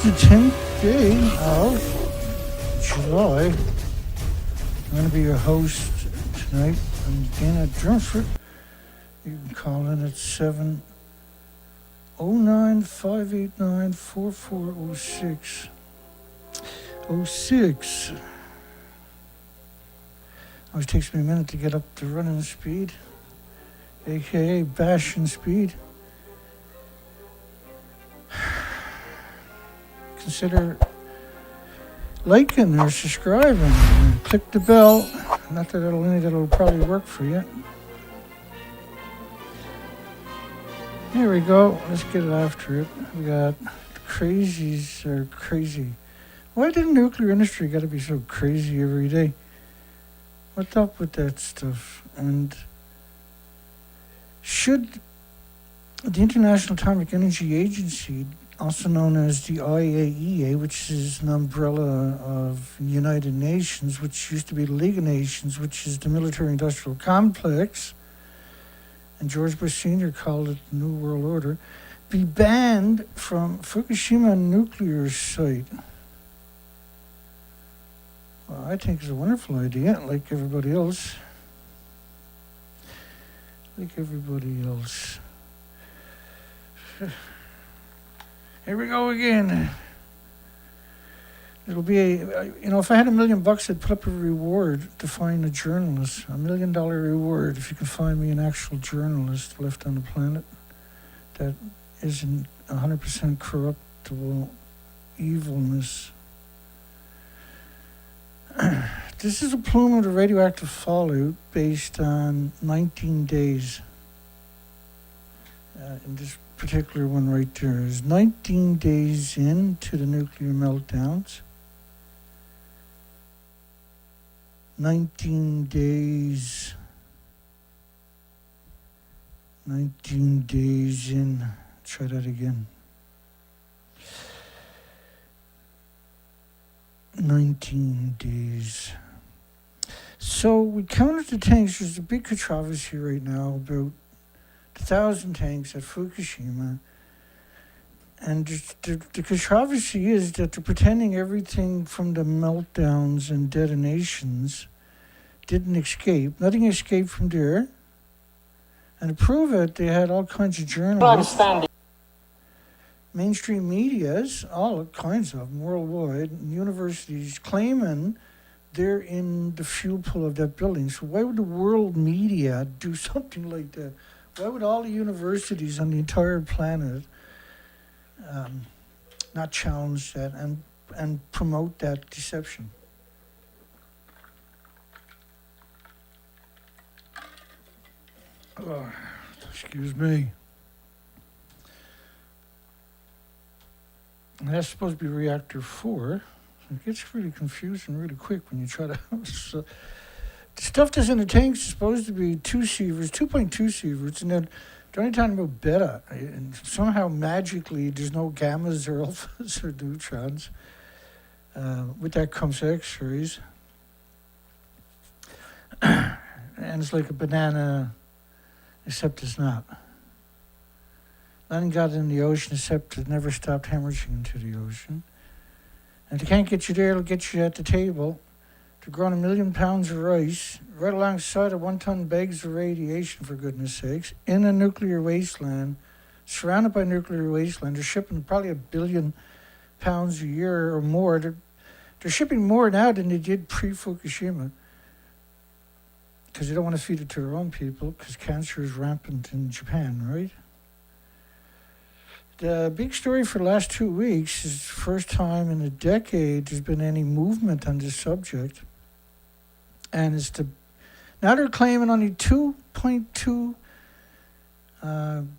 the 10th day of July. I'm going to be your host tonight. I'm Dana Drumford. You can call in at 709-589-4406. 06. Always takes me a minute to get up to running speed, aka bashing speed. Consider liking or subscribing and click the bell. Not that that'll probably work for you. Here we go. Let's get it after it. We got crazies are crazy. Why did the nuclear industry got to be so crazy every day? What's up with that stuff? And should the International Atomic Energy Agency, also known as the IAEA, which is an umbrella of the United Nations, which used to be the League of Nations, which is the military-industrial complex, and George Bush Sr. called it the New World Order, be banned from Fukushima nuclear site? Well, I think it's a wonderful idea, like everybody else. Here we go again. It'll be if I had $1 million, I'd put up a reward to find a journalist. $1 million reward if you can find me an actual journalist left on the planet that isn't 100% corruptible evilness. This is a plume of the radioactive fallout based on 19 days. In this particular one right there is 19 days into the nuclear meltdowns. 19 days in. Try that again. 19 days. So we counted the tanks. There's a big controversy right now about 1,000 tanks at Fukushima. And the controversy is that they're pretending everything from the meltdowns and detonations didn't escape. Nothing escaped from there. And to prove it, they had all kinds of journalists, mainstream medias, all kinds of them worldwide, and universities claiming they're in the fuel pool of that building. So why would the world media do something like that? Why would all the universities on the entire planet not challenge that and promote that deception? Oh, excuse me. And that's supposed to be reactor 4. So it gets really confusing really quick when you try to... So the stuff that's in the tanks is supposed to be 2 sieverts, 2.2 sieverts, and then they're only talking about beta. And somehow magically there's no gammas or alphas or neutrons. With that comes X-rays. And it's like a banana, except it's not. Nothing got in the ocean except it never stopped hemorrhaging into the ocean. And if they can't get you there, it'll get you at the table. To grow 1 million pounds of rice right alongside of 1-ton bags of radiation, for goodness sakes, in a nuclear wasteland, surrounded by nuclear wasteland. They're shipping probably 1 billion pounds a year or more. They're shipping more now than they did pre-Fukushima, because they don't want to feed it to their own people, because cancer is rampant in Japan, right? The big story for the last 2 weeks is the first time in a decade there's been any movement on this subject. And now they're claiming only 2.2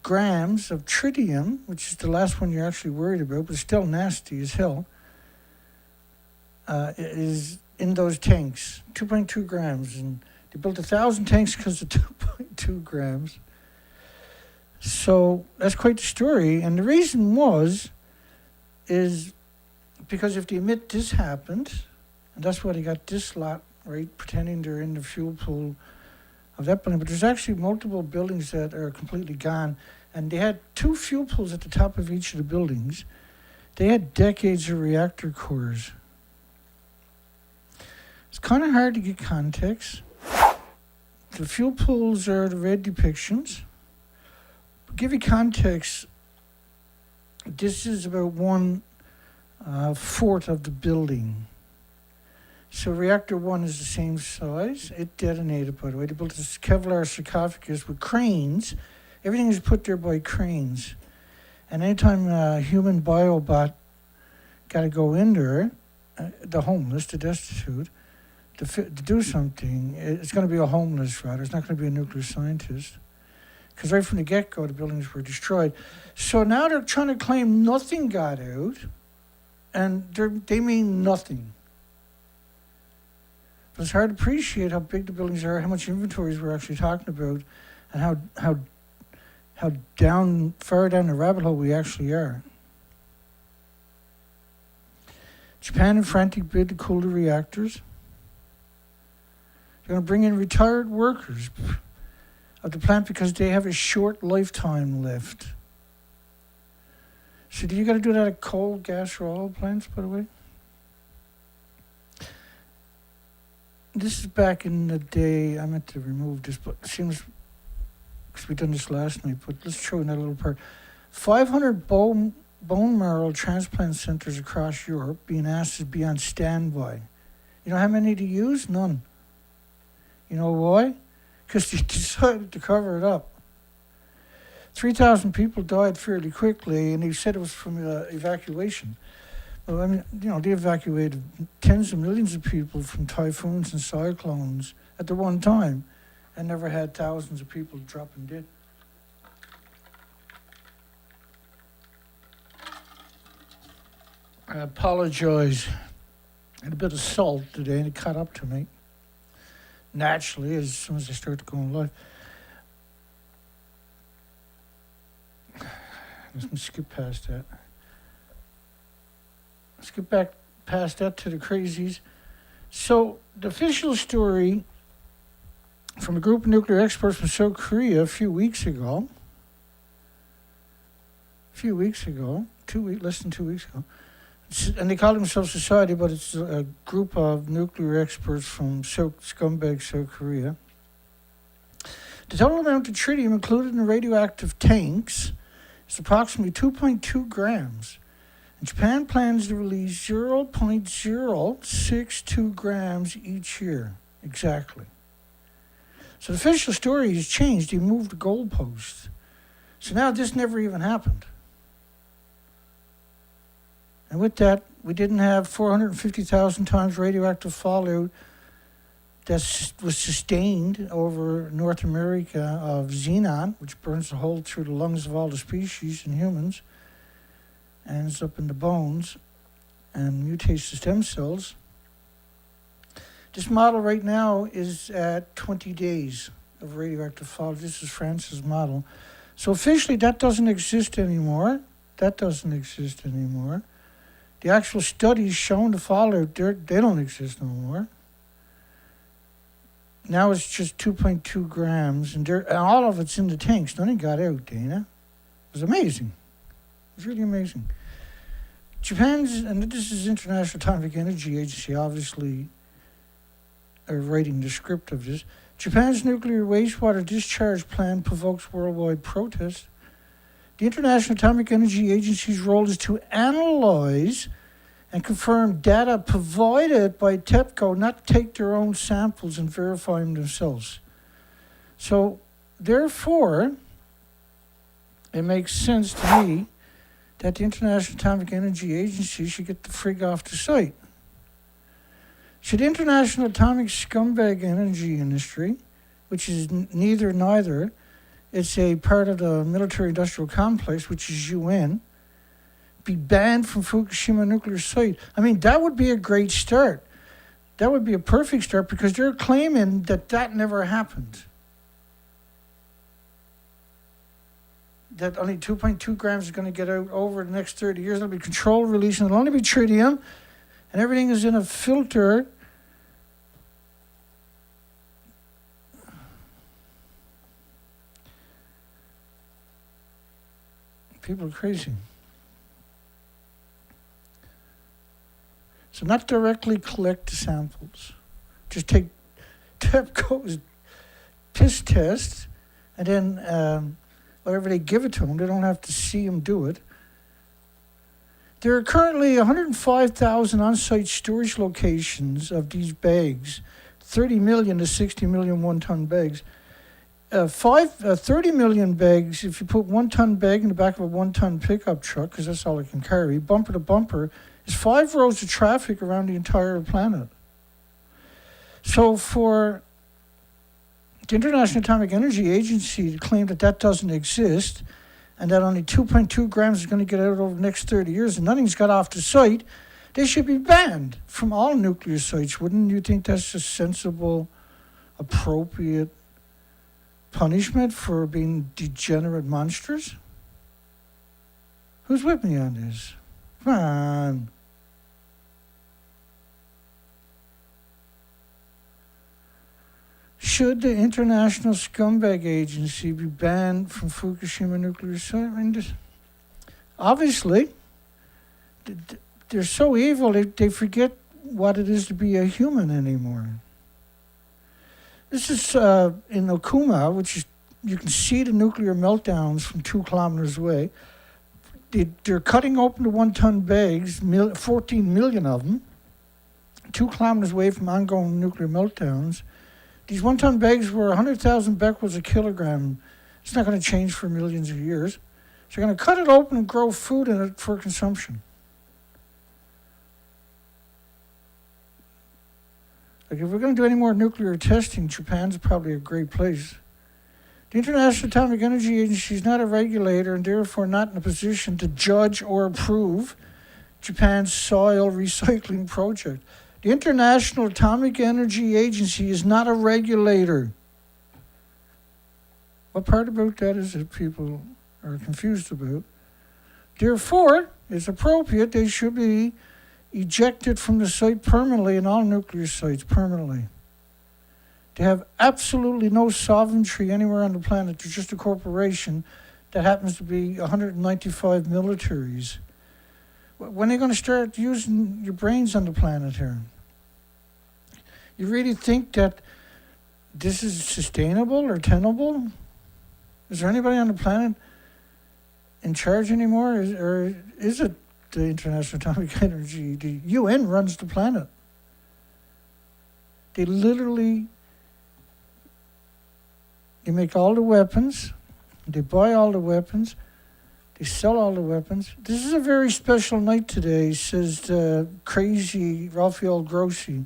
grams of tritium, which is the last one you're actually worried about, but still nasty as hell, is in those tanks. 2.2 grams. And they built 1,000 tanks because of 2.2 grams. So that's quite the story. And the reason is because if they admit this happened, and that's why they got this lot, right, pretending they're in the fuel pool of that building, but there's actually multiple buildings that are completely gone, and they had 2 fuel pools at the top of each of the buildings. They had decades of reactor cores. It's kind of hard to get context. The fuel pools are the red depictions. To give you context, this is about 1/4 of the building. So reactor 1 is the same size. It detonated, by the way. They built this Kevlar sarcophagus with cranes. Everything is put there by cranes. And anytime a human biobot got to go in there, the homeless, the destitute, to do something, it's going to be a homeless rather. It's not going to be a nuclear scientist. Because right from the get-go, the buildings were destroyed. So now they're trying to claim nothing got out, and they mean nothing. But it's hard to appreciate how big the buildings are, how much inventories we're actually talking about, and how far down the rabbit hole we actually are. Japan in frantic bid to cool the reactors. They're going to bring in retired workers of the plant because they have a short lifetime left. So do you got to do that at coal, gas, or oil plants, by the way? This is back in the day. I meant to remove this, but it seems, because we've done this last night, but let's show you that little part. 500 bone marrow transplant centers across Europe being asked to be on standby. You know how many to use? None. You know why? Because they decided to cover it up. 3,000 people died fairly quickly, and they said it was from evacuation. Well, I mean, you know, they evacuated tens of millions of people from typhoons and cyclones at the one time, and never had thousands of people dropping dead. I apologize. I had a bit of salt today, and it caught up to me. Naturally, as soon as I start going live. Let's skip past that. Let's get back past that to the crazies. So, the official story from a group of nuclear experts from South Korea a few weeks ago, less than 2 weeks ago, and they call themselves Society, but it's a group of nuclear experts from scumbag South Korea. The total amount of tritium included in radioactive tanks is approximately 2.2 grams. And Japan plans to release 0.062 grams each year, exactly. So the official story has changed. They moved the goalposts. So now this never even happened. And with that, we didn't have 450,000 times radioactive fallout that was sustained over North America of xenon, which burns a hole through the lungs of all the species in humans, ends up in the bones, and mutates the stem cells. This model right now is at 20 days of radioactive fallout. This is France's model. So officially, that doesn't exist anymore. The actual studies showing the fallout, they don't exist no more. Now it's just 2.2 grams, and all of it's in the tanks. Nothing got out, Dana. It was amazing. It was really amazing. Japan's, and this is International Atomic Energy Agency, obviously, are writing the script of this. Japan's nuclear wastewater discharge plan provokes worldwide protest. The International Atomic Energy Agency's role is to analyze and confirm data provided by TEPCO, not take their own samples and verify them themselves. So, therefore, it makes sense to me that the International Atomic Energy Agency should get the frig off the site. So the International Atomic Scumbag Energy Industry, which is neither, it's a part of the military-industrial complex, which is UN, be banned from Fukushima nuclear site. I mean, that would be a great start. That would be a perfect start because they're claiming that never happened. That only 2.2 grams is going to get out over the next 30 years. There'll be controlled release, and it'll only be tritium, and everything is in a filter. People are crazy. So not directly collect the samples. Just take TEPCO's piss test, and then whatever they give it to them, they don't have to see them do it. There are currently 105,000 on-site storage locations of these bags, 30 million to 60 million one-ton bags. 30 million bags, if you put 1 ton bag in the back of a 1 ton pickup truck, because that's all it can carry, bumper to bumper, is 5 roads of traffic around the entire planet. So for the International Atomic Energy Agency to claim that that doesn't exist, and that only 2.2 grams is going to get out over the next 30 years, and nothing's got off the site, they should be banned from all nuclear sites. Wouldn't you think that's a sensible, appropriate punishment for being degenerate monsters? Who's with me on this? Come on. Should the International Scumbag Agency be banned from Fukushima nuclear site? I mean, obviously, they're so evil they forget what it is to be a human anymore. This is in Okuma, which is, you can see the nuclear meltdowns from 2 kilometers away. They're cutting open the 1 ton bags, 14 million of them, 2 kilometers away from ongoing nuclear meltdowns. These 1 ton bags were 100,000 becquerels a kilogram. It's not going to change for millions of years. So they're going to cut it open and grow food in it for consumption. Like, if we're going to do any more nuclear testing, Japan's probably a great place. The International Atomic Energy Agency is not a regulator and therefore not in a position to judge or approve Japan's soil recycling project. The International Atomic Energy Agency is not a regulator. What part about that is it people are confused about? Therefore, it's appropriate they should be ejected from the site permanently, in all nuclear sites permanently. They have absolutely no sovereignty anywhere on the planet. They're just a corporation that happens to be 195 militaries. When are you going to start using your brains on the planet here? You really think that this is sustainable or tenable? Is there anybody on the planet in charge anymore? Or is it the International Atomic Energy? The UN runs the planet. They literally, they make all the weapons, they buy all the weapons, they sell all the weapons. This is a very special night today, says the crazy Rafael Grossi,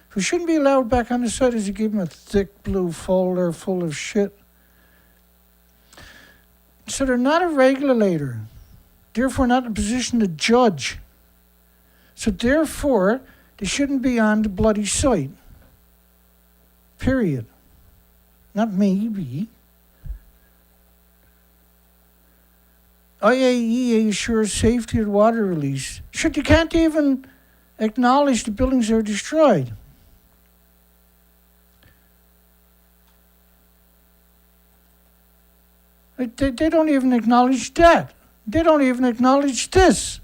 who shouldn't be allowed back on the site as you give him a thick blue folder full of shit. So they're not a regulator, therefore not in a position to judge. So therefore, they shouldn't be on the bloody site. Period. Not maybe. IAEA assures safety of water release. Sure, you can't even acknowledge the buildings are destroyed. They don't even acknowledge that. They don't even acknowledge this.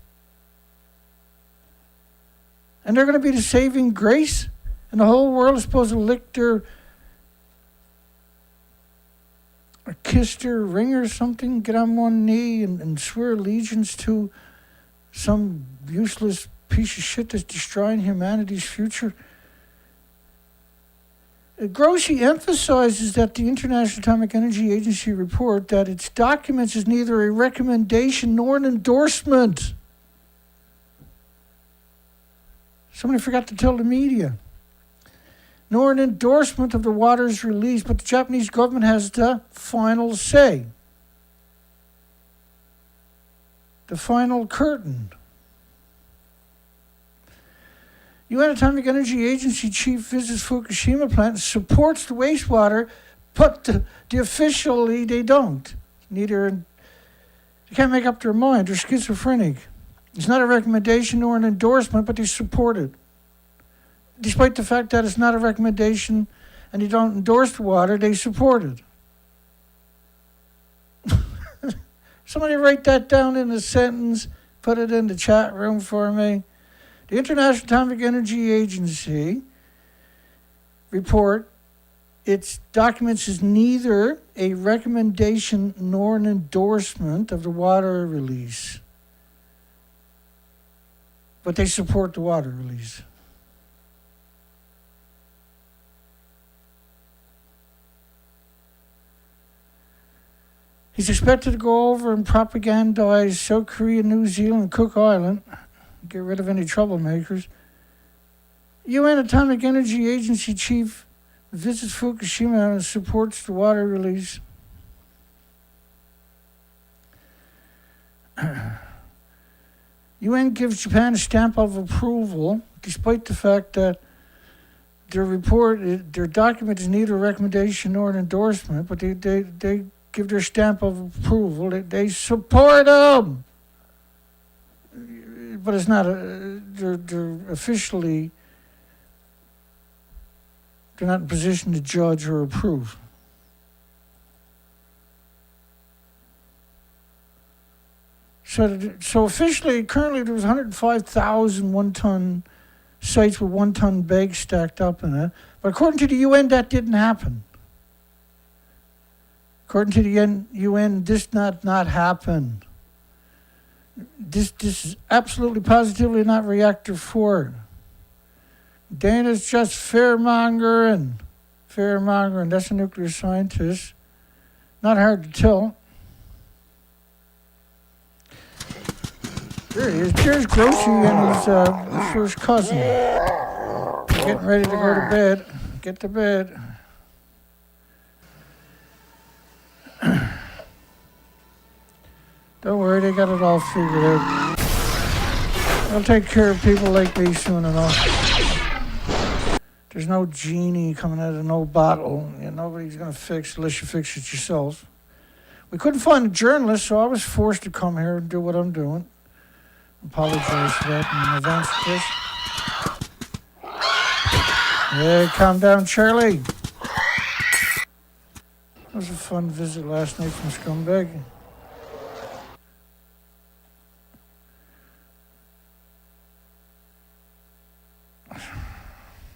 And they're going to be the saving grace? And the whole world is supposed to lick their, or kiss their ring or something, get on one knee and swear allegiance to some useless piece of shit that's destroying humanity's future. Grossi emphasizes that the International Atomic Energy Agency report that its documents is neither a recommendation nor an endorsement. Somebody forgot to tell the media. Nor an endorsement of the water's release, but the Japanese government has the final say. The final curtain. UN Atomic Energy Agency chief visits Fukushima plant, supports the wastewater, but officially they don't. Neither, they can't make up their mind. They're schizophrenic. It's not a recommendation nor an endorsement, but they support it. Despite the fact that it's not a recommendation and they don't endorse the water, they support it. Somebody write that down in a sentence, put it in the chat room for me. The International Atomic Energy Agency report its documents is neither a recommendation nor an endorsement of the water release, but they support the water release. He's expected to go over and propagandize South Korea, New Zealand, and Cook Island, get rid of any troublemakers. UN Atomic Energy Agency chief visits Fukushima and supports the water release. UN gives Japan a stamp of approval, despite the fact that their document is neither a recommendation nor an endorsement, but they give their stamp of approval. They support them, but it's not they're officially. They're not in position to judge or approve. So officially, currently there's 105,000 one-ton sites with one-ton bags stacked up in it. But according to the UN, that didn't happen. According to the UN, this not happen. This is absolutely positively not reactor 4. Dana's just fear-mongering. That's a nuclear scientist. Not hard to tell. There he is. There's Grossy and his first cousin. Getting ready to go to bed. Get to bed. Don't worry, they got it all figured out. They'll take care of people like me soon enough. There's no genie coming out of no bottle. Nobody's going to fix unless you fix it yourself. We couldn't find a journalist, so I was forced to come here and do what I'm doing. Apologize for that in advance, Chris. Yeah, calm down, Charlie. That was a fun visit last night from Scumbag.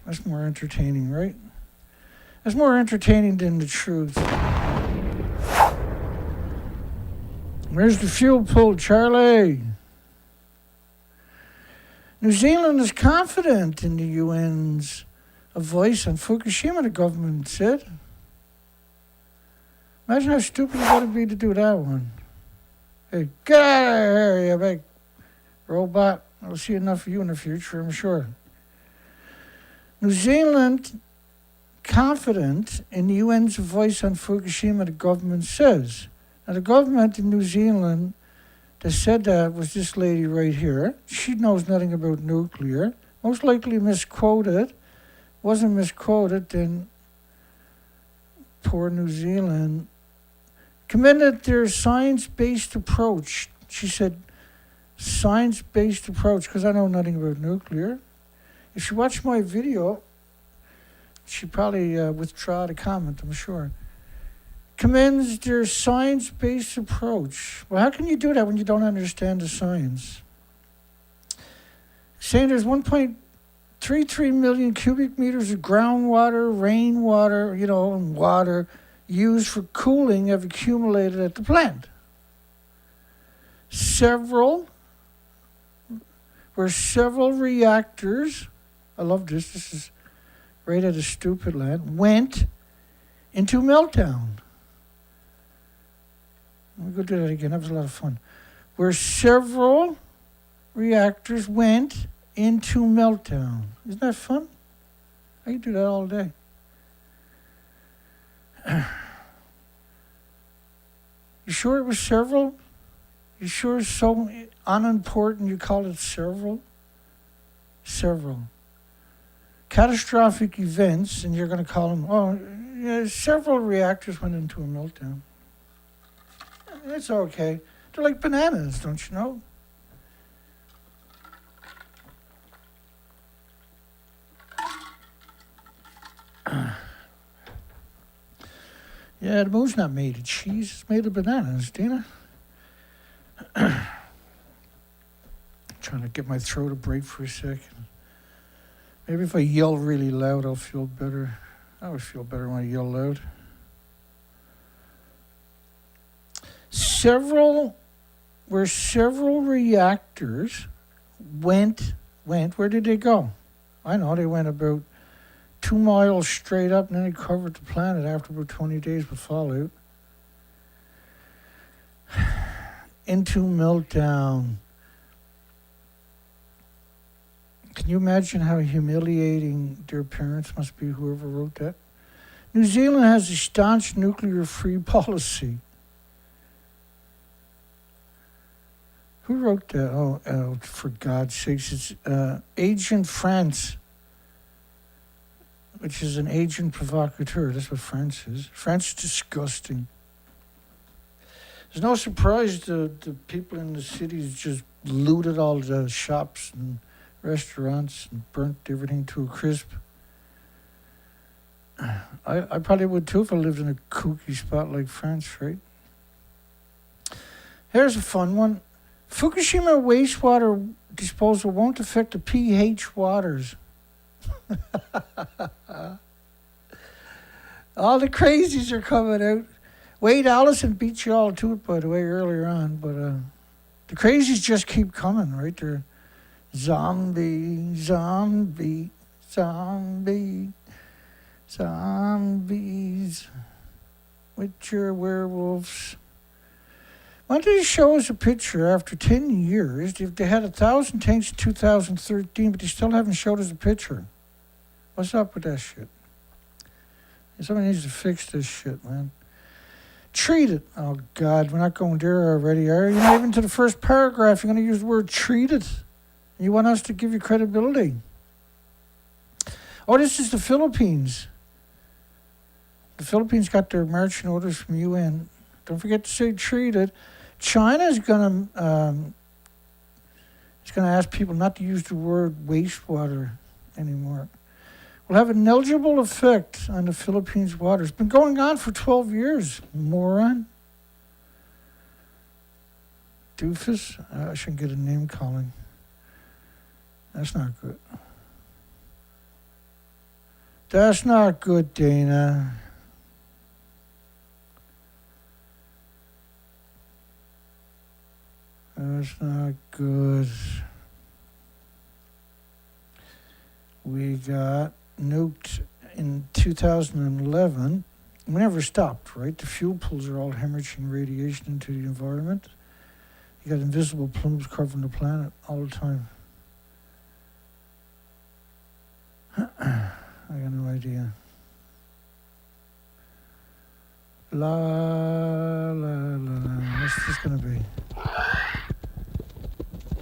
That's more entertaining, right? That's more entertaining than the truth. Where's the fuel pull, Charlie? New Zealand is confident in the UN's voice on Fukushima, the government said. Imagine how stupid you gotta be to do that one. Hey, get out of here, you big robot. I'll see enough of you in the future, I'm sure. New Zealand confident in the UN's voice on Fukushima, the government says. Now, the government in New Zealand that said that was this lady right here. She knows nothing about nuclear. Most likely misquoted. Wasn't misquoted, then poor New Zealand. Commended their science-based approach. She said, science-based approach, because I know nothing about nuclear. If she watched my video, she probably withdraw the comment, I'm sure. Commends their science-based approach. Well, how can you do that when you don't understand the science? Saying there's 1.33 million cubic meters of groundwater, rainwater, and water used for cooling have accumulated at the plant. Several reactors, I love this is right out of stupid land, went into meltdown. Let me go do that again. That was a lot of fun. Where several reactors went into meltdown. Isn't that fun? I can do that all day. You sure it was several? You sure it's so unimportant you call it several? Several. Catastrophic events, and you're going to call them, several reactors went into a meltdown. It's okay. They're like bananas, don't you know? Yeah, the moon's not made of cheese. It's made of bananas, Dina. Trying trying to get my throat a break for a second. Maybe if I yell really loud, I'll feel better. I always feel better when I yell loud. Several reactors went, where did they go? I know, they went about 2 miles straight up and then they covered the planet after about 20 days with fallout. Into meltdown. Can you imagine how humiliating their parents must be, whoever wrote that? New Zealand has a staunch nuclear-free policy. Who wrote that? Oh, for God's sakes, it's Agent France, which is an agent provocateur. That's what France is. France is disgusting. There's no surprise the people in the cities just looted all the shops and restaurants and burnt everything to a crisp. I probably would too if I lived in a kooky spot like France, right? Here's a fun one. Fukushima wastewater disposal won't affect the pH waters. All the crazies are coming out. Wade Allison beat you all to it, by the way, earlier on. But the crazies just keep coming, right? They're zombie, zombie, zombie, zombies with your werewolves. Why don't they show us a picture after 10 years? They had 1,000 tanks in 2013, but they still haven't showed us a picture. What's up with that shit? Somebody needs to fix this shit, man. Treat it. Oh, God, we're not going there already, are you? You're not even to the first paragraph. You're going to use the word treat it. You want us to give you credibility. Oh, this is the Philippines. The Philippines got their marching orders from UN. Don't forget to say treat it. China is going to ask people not to use the word wastewater anymore. Will have an eligible effect on the Philippines' water. It's been going on for 12 years, moron. Doofus. I shouldn't get a name calling. That's not good. That's not good, Dana. That's not good. We got nuked in 2011. We never stopped, right? The fuel pools are all hemorrhaging radiation into the environment. You got invisible plumes covering the planet all the time. I got no idea. La, la, la, la. What's this going to be?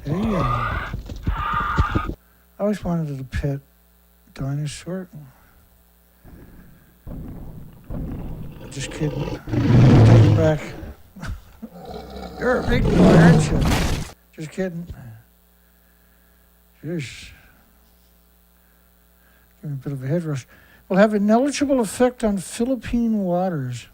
Hey. I always wanted a pet dinosaur. Just kidding. Take it back. You're a big boy, aren't you? Just kidding. Jeez. Give me a bit of a head rush. Will have an eligible effect on Philippine waters.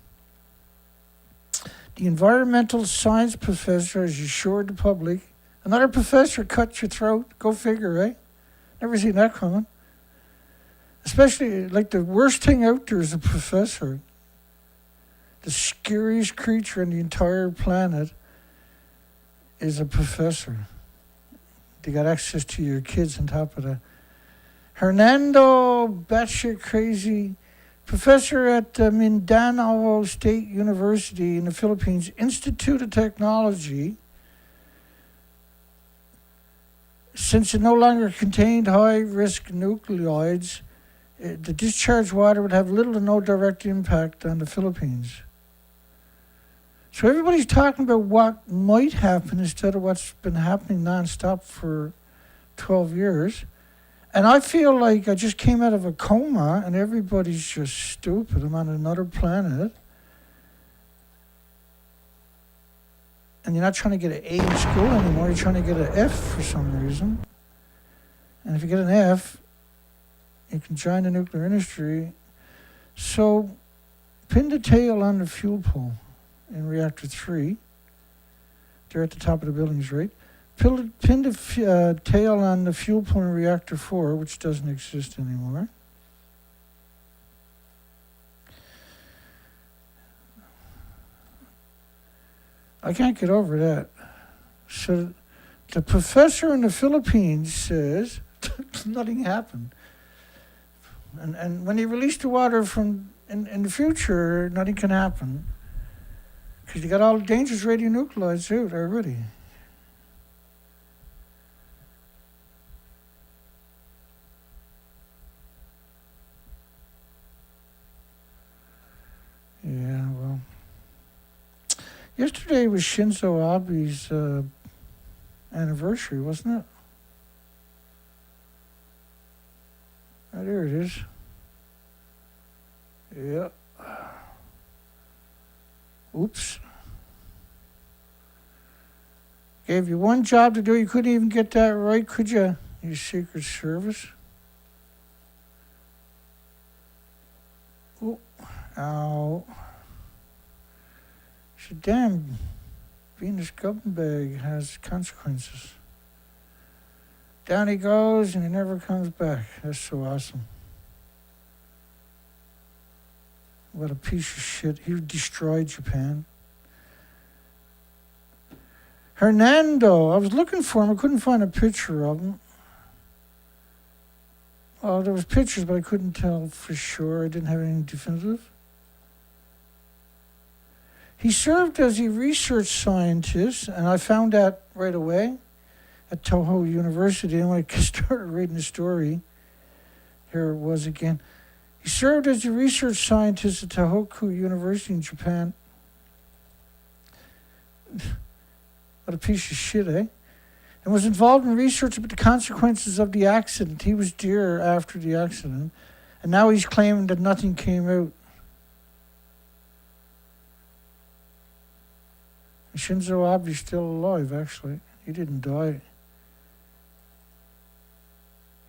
The environmental science professor has assured the public. Another professor cut your throat. Go figure, right? Never seen that coming. Especially, like, the worst thing out there is a professor. The scariest creature on the entire planet is a professor. They got access to your kids on top of that. Hernando, batshit crazy, professor at Mindanao State University in the Philippines, Institute of Technology. Since it no longer contained high-risk nuclides, the discharged water would have little to no direct impact on the Philippines. So everybody's talking about what might happen instead of what's been happening nonstop for 12 years. And I feel like I just came out of a coma and everybody's just stupid. I'm on another planet. And you're not trying to get an A in school anymore. You're trying to get an F for some reason. And if you get an F, you can join the nuclear industry. So pin the tail on the fuel pool in reactor 3. They're at the top of the buildings, right? pinned a tail on the fuel plant in Reactor 4, which doesn't exist anymore. I can't get over that. So the professor in the Philippines says nothing happened. And when they release the water from in the future, nothing can happen. Because you got all the dangerous radionuclides out already. Yeah, well. Yesterday was Shinzo Abe's anniversary, wasn't it? Oh, there it is. Yeah. Oops. Gave you one job to do, you couldn't even get that right, could you? You Secret Service. Oh, ow. So damn, Venus Gubbin bag has consequences. Down he goes and he never comes back. That's so awesome. What a piece of shit. He destroyed Japan. Hernando, I was looking for him. I couldn't find a picture of him. Oh, there was pictures, but I couldn't tell for sure. I didn't have anything definitive. He served as a research scientist, and I found that right away at Toho University. And when I started reading the story, here it was again. He served as a research scientist at Tohoku University in Japan. What a piece of shit, eh? And was involved in research about the consequences of the accident. He was there after the accident, and now he's claiming that nothing came out. Shinzo Abe's still alive, actually. He didn't die.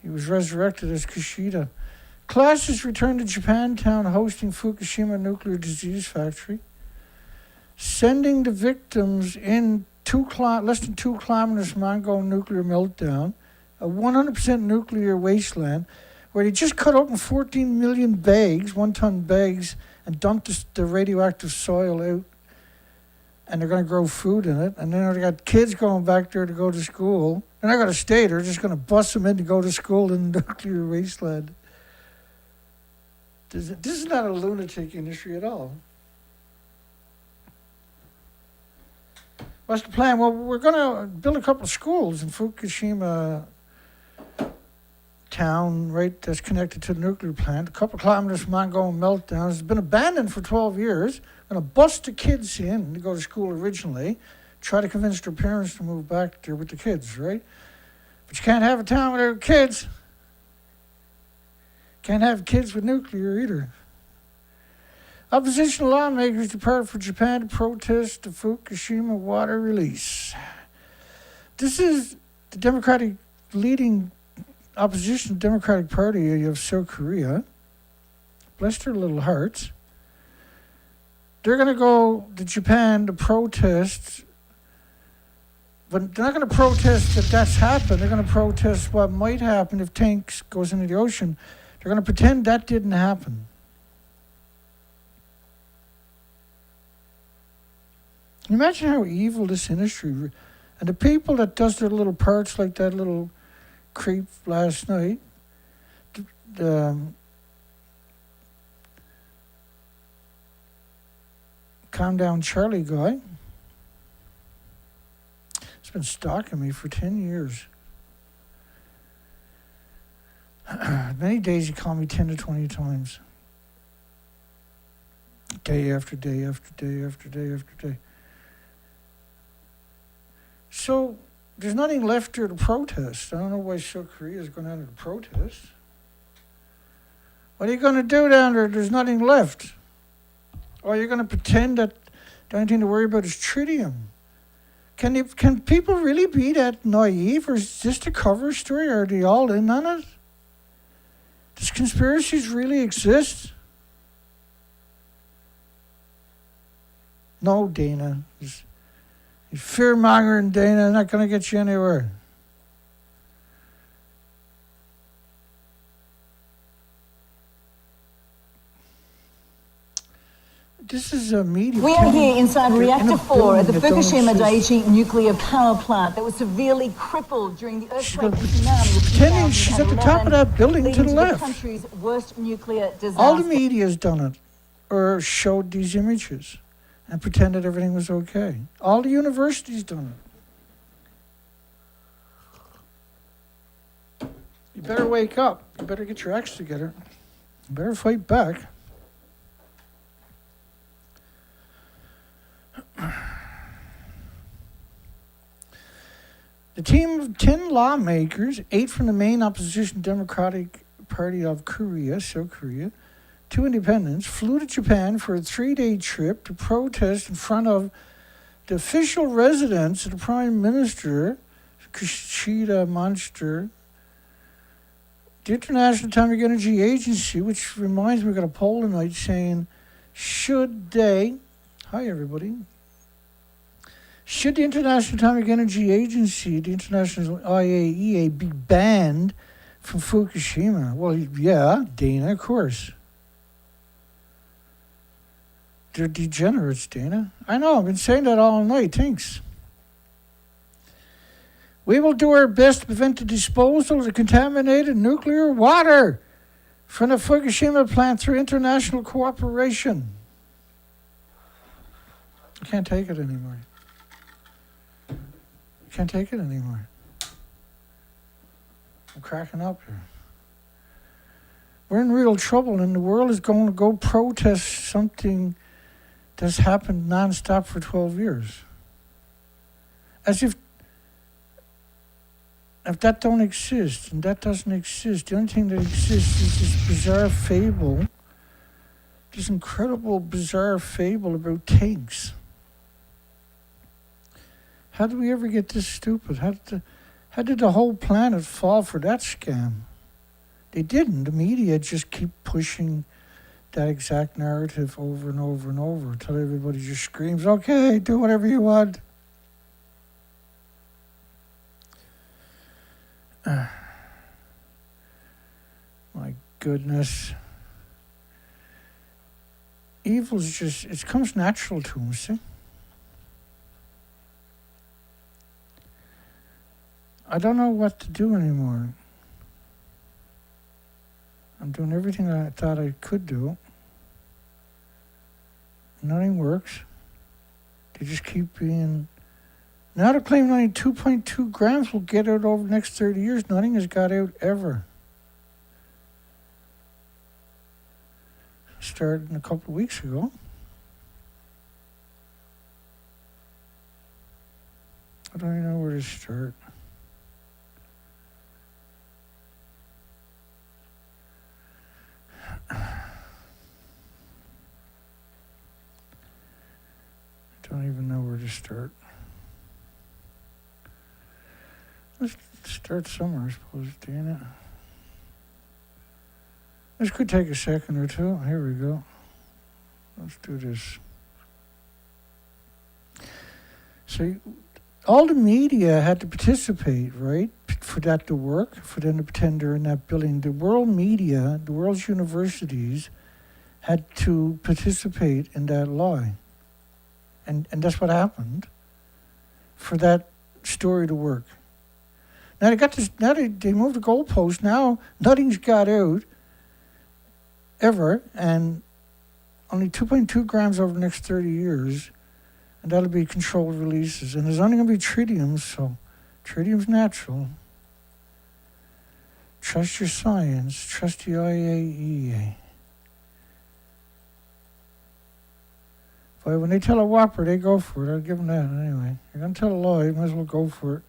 He was resurrected as Kushida. Classes returned to Japantown, hosting Fukushima nuclear disease factory, sending the victims in less than 2 kilometers from ongoing nuclear meltdown, a 100% nuclear wasteland, where they just cut open 14 million bags, 1-ton bags, and dumped the radioactive soil out. And they're going to grow food in it. And then they got kids going back there to go to school. They're not going to stay there. They're just going to bust them in to go to school in the nuclear wasteland. This is not a lunatic industry at all. What's the plan? Well, we're going to build a couple of schools in Fukushima town, right, that's connected to the nuclear plant, a couple of kilometers from ongoing meltdown. It's been abandoned for 12 years. Going to bust the kids in to go to school originally, try to convince their parents to move back there with the kids, right? But you can't have a town without kids. Can't have kids with nuclear either. Opposition lawmakers depart for Japan to protest the Fukushima water release. This is the leading opposition Democratic Party of South Korea. Bless their little hearts. They're going to go to Japan to protest, but they're not going to protest that that's happened. They're going to protest what might happen if tanks goes into the ocean. They're going to pretend that didn't happen. Can you imagine how evil this industry, and the people that does their little parts like that little creep last night, Calm Down Charlie guy. He's been stalking me for 10 years. Many days he called me 10 to 20 times. Day after day after day after day after day. So there's nothing left there to protest. I don't know why South Korea is going down there to protest. What are you going to do down there? There's nothing left. Or you're going to pretend that the only thing to worry about is tritium. Can people really be that naive, or is this a cover story? Are they all in on it? Does conspiracies really exist? No, Dana. You fear-mongering, Dana, not going to get you anywhere. This is a media. We are here inside Reactor 4 at the Fukushima Daiichi nuclear power plant that was severely crippled during the earthquake and tsunami of 2011. She's at the top of that building to the left. The country's worst nuclear disaster. All the media's done it, or showed these images, and pretended everything was okay. All the universities done it. You better wake up. You better get your acts together. You better fight back. The team of 10 lawmakers, 8 from the main opposition Democratic Party of Korea, South Korea, 2 independents, flew to Japan for a 3-day trip to protest in front of the official residence of the Prime Minister, Kishida Monster, the International Atomic Energy Agency, which reminds me, we got a poll tonight saying, should they, hi everybody, should the International Atomic Energy Agency, the International IAEA, be banned from Fukushima? Well, yeah, Dana, of course. They're degenerates, Dana. I know, I've been saying that all night, thanks. We will do our best to prevent the disposal of the contaminated nuclear water from the Fukushima plant through international cooperation. I can't take it anymore. Can't take it anymore. I'm cracking up here. We're in real trouble, and the world is going to go protest something that's happened nonstop for 12 years. As if that don't exist, and that doesn't exist, the only thing that exists is this bizarre fable, this incredible bizarre fable about tanks. How did we ever get this stupid? How did the whole planet fall for that scam? They didn't. The media just keep pushing that exact narrative over and over and over until everybody just screams, okay, do whatever you want. My goodness. Evil's just, it comes natural to them, see? I don't know what to do anymore. I'm doing everything I thought I could do. Nothing works. They just keep being... Now they're claiming only 2.2 grams will get out over the next 30 years. Nothing has got out ever. Started a couple of weeks ago. I don't even know where to start. Don't even know where to start. Let's start somewhere, I suppose, Dana. This could take a second or two. Here we go. Let's do this. So all the media had to participate, right, for that to work, for them to pretend they're in that building. The world media, the world's universities, had to participate in that lie. And that's what happened for that story to work. Now they got this. Now they moved the goalpost. Now nothing's got out ever, and only 2.2 grams over the next 30 years, and that'll be controlled releases. And there's only going to be tritium, so tritium's natural. Trust your science. Trust the IAEA. But when they tell a whopper, they go for it. I'll give them that anyway. You're going to tell a lie, you might as well go for it.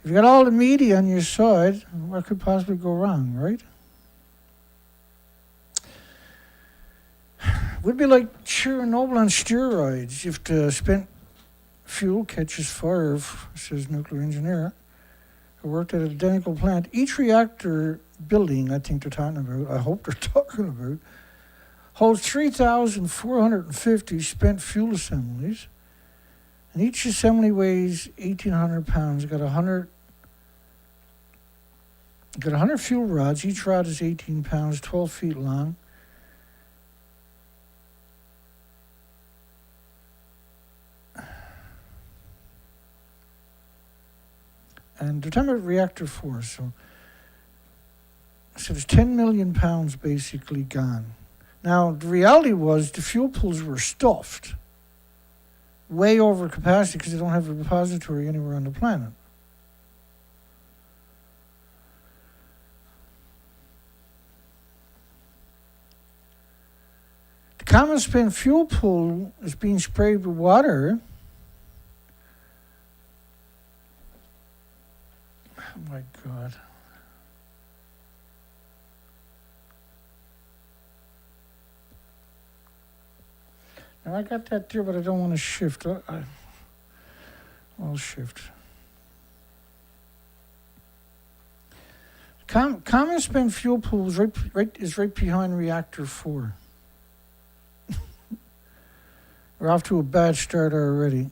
If you got all the media on your side, what could possibly go wrong, right? It would be like Chernobyl on steroids. If the spent fuel catches fire, says nuclear engineer, who worked at an identical plant. Each reactor building, I think they're talking about, I hope they're talking about, holds 3,450 spent fuel assemblies, And each assembly weighs 1,800 pounds. Got 100 fuel rods. Each rod is 18 pounds, 12 feet long. And they're talking about reactor 4, so there's 10 million pounds basically gone. Now, the reality was the fuel pools were stuffed way over capacity because they don't have a repository anywhere on the planet. The common spent fuel pool is being sprayed with water. Oh my God. Now I got that there, but I don't want to shift. I'll shift. Common spent fuel pool is right behind reactor 4. We're off to a bad start already.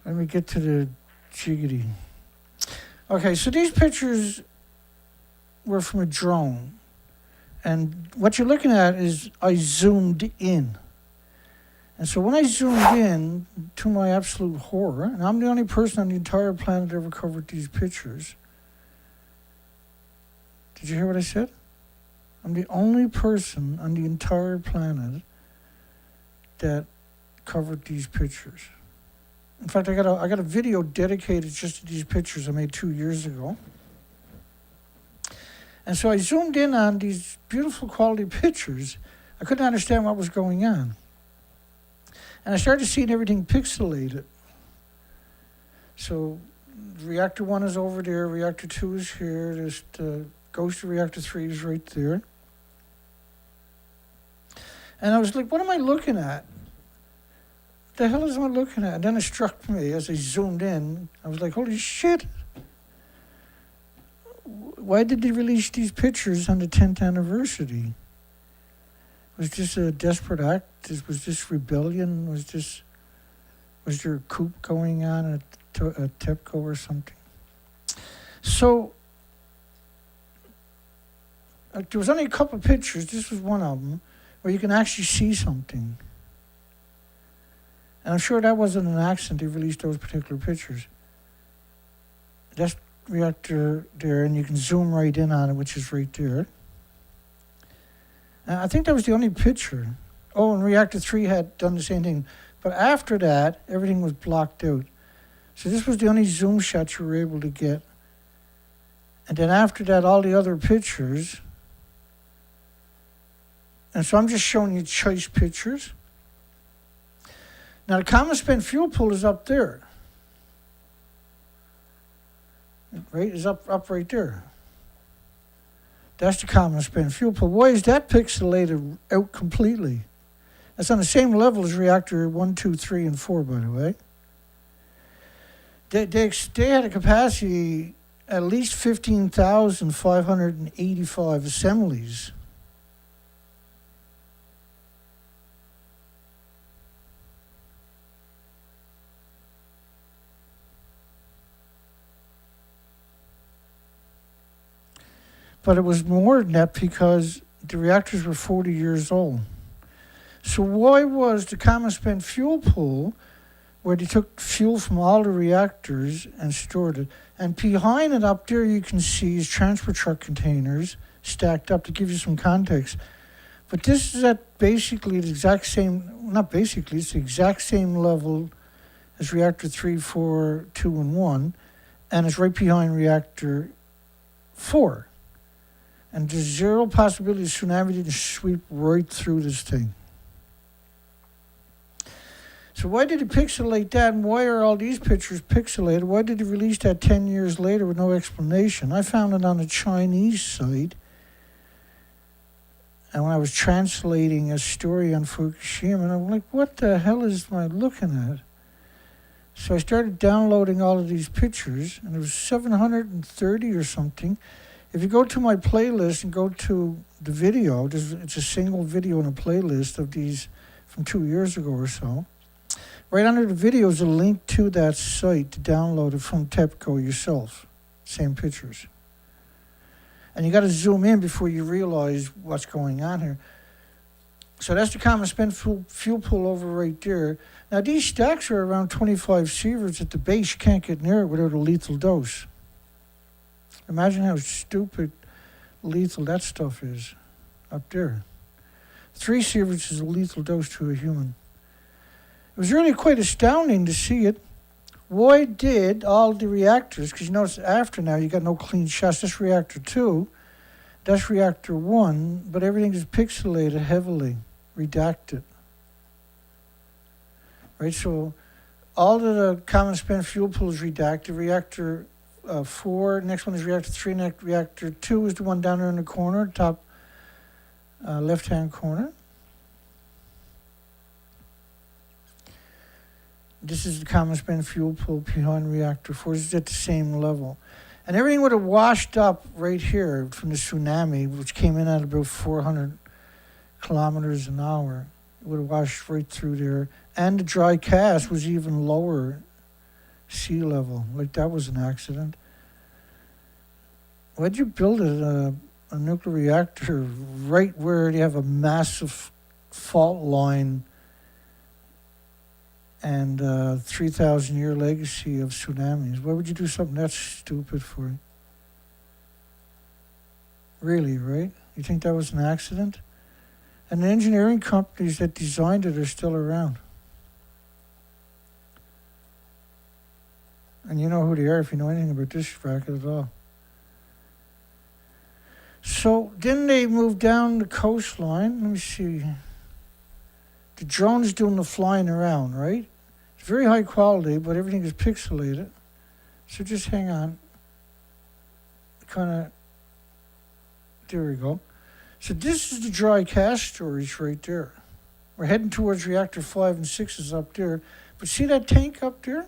Let me get to the jiggity. Okay, so these pictures were from a drone. And what you're looking at is I zoomed in. And so when I zoomed in, to my absolute horror, and I'm the only person on the entire planet that ever covered these pictures. Did you hear what I said? I'm the only person on the entire planet that covered these pictures. In fact, I got a video dedicated just to these pictures I made 2 years ago. And so I zoomed in on these beautiful quality pictures. I couldn't understand what was going on. And I started seeing everything pixelated. So reactor 1 is over there, reactor 2 is here, there's the ghost of reactor 3 is right there. And I was like, what am I looking at? The hell is I looking at? And then it struck me as I zoomed in. I was like, holy shit. Why did they release these pictures on the 10th anniversary? Was this a desperate act? Was this rebellion? Was there a coup going on at TEPCO or something? So there was only a couple of pictures. This was one of them where you can actually see something. And I'm sure that wasn't an accident they released those particular pictures. That's reactor there, and you can zoom right in on it, which is right there. And I think that was the only picture. Oh, and reactor 3 had done the same thing. But after that, everything was blocked out. So this was the only zoom shot you were able to get. And then after that, all the other pictures. And so I'm just showing you choice pictures. Now the common spent fuel pool is up there. Right, is up right there. That's the common spent fuel pool. Why is that pixelated out completely? That's on the same level as reactor 1, 2, 3, and 4, by the way. They had a capacity at least 15,585 assemblies. But it was more than that because the reactors were 40 years old. So why was the common spent fuel pool, where they took fuel from all the reactors and stored it, and behind it up there you can see is transfer truck containers stacked up to give you some context. But this is at basically the exact same, not basically, it's the exact same level as reactor 3, 4, 2, and 1, and it's right behind reactor 4. And there's zero possibility of tsunami to sweep right through this thing. So why did it pixelate that, and why are all these pictures pixelated? Why did it release that 10 years later with no explanation? I found it on a Chinese site. And when I was translating a story on Fukushima, and I'm like, what the hell is I looking at? So I started downloading all of these pictures, and there was 730 or something. If you go to my playlist and go to the video, it's a single video in a playlist of these from 2 years ago or so. Right under the video is a link to that site to download it from TEPCO yourself. Same pictures. And you got to zoom in before you realize what's going on here. So that's the common spent fuel pool over right there. Now these stacks are around 25 sieverts at the base. You can't get near it without a lethal dose. Imagine how stupid lethal that stuff is up there. 3 sieverts is a lethal dose to a human. It was really quite astounding to see it. Why did all the reactors, because you notice after now you got no clean shots. That's reactor 2, that's reactor 1, but everything is pixelated heavily, redacted. Right, so all of the common spent fuel pool is redacted. Reactor 4, next one is reactor 3, next reactor 2 is the one down there in the corner, top left-hand corner. This is the common spent fuel pool behind reactor 4. This is at the same level. And everything would have washed up right here from the tsunami, which came in at about 400 kilometers an hour. It would have washed right through there. And the dry cast was even lower sea level. Like that was an accident. Why'd you build a nuclear reactor right where you have a massive fault line and 3,000-year legacy of tsunamis? Why would you do something that stupid for? Really, right? You think that was an accident? And the engineering companies that designed it are still around. And you know who they are if you know anything about this racket at all. So then they moved down the coastline. Let me see. The drone's doing the flying around, right? It's very high quality, but everything is pixelated. So just hang on. There we go. So this is the dry cast storage right there. We're heading towards reactor 5 and 6 is up there. But see that tank up there?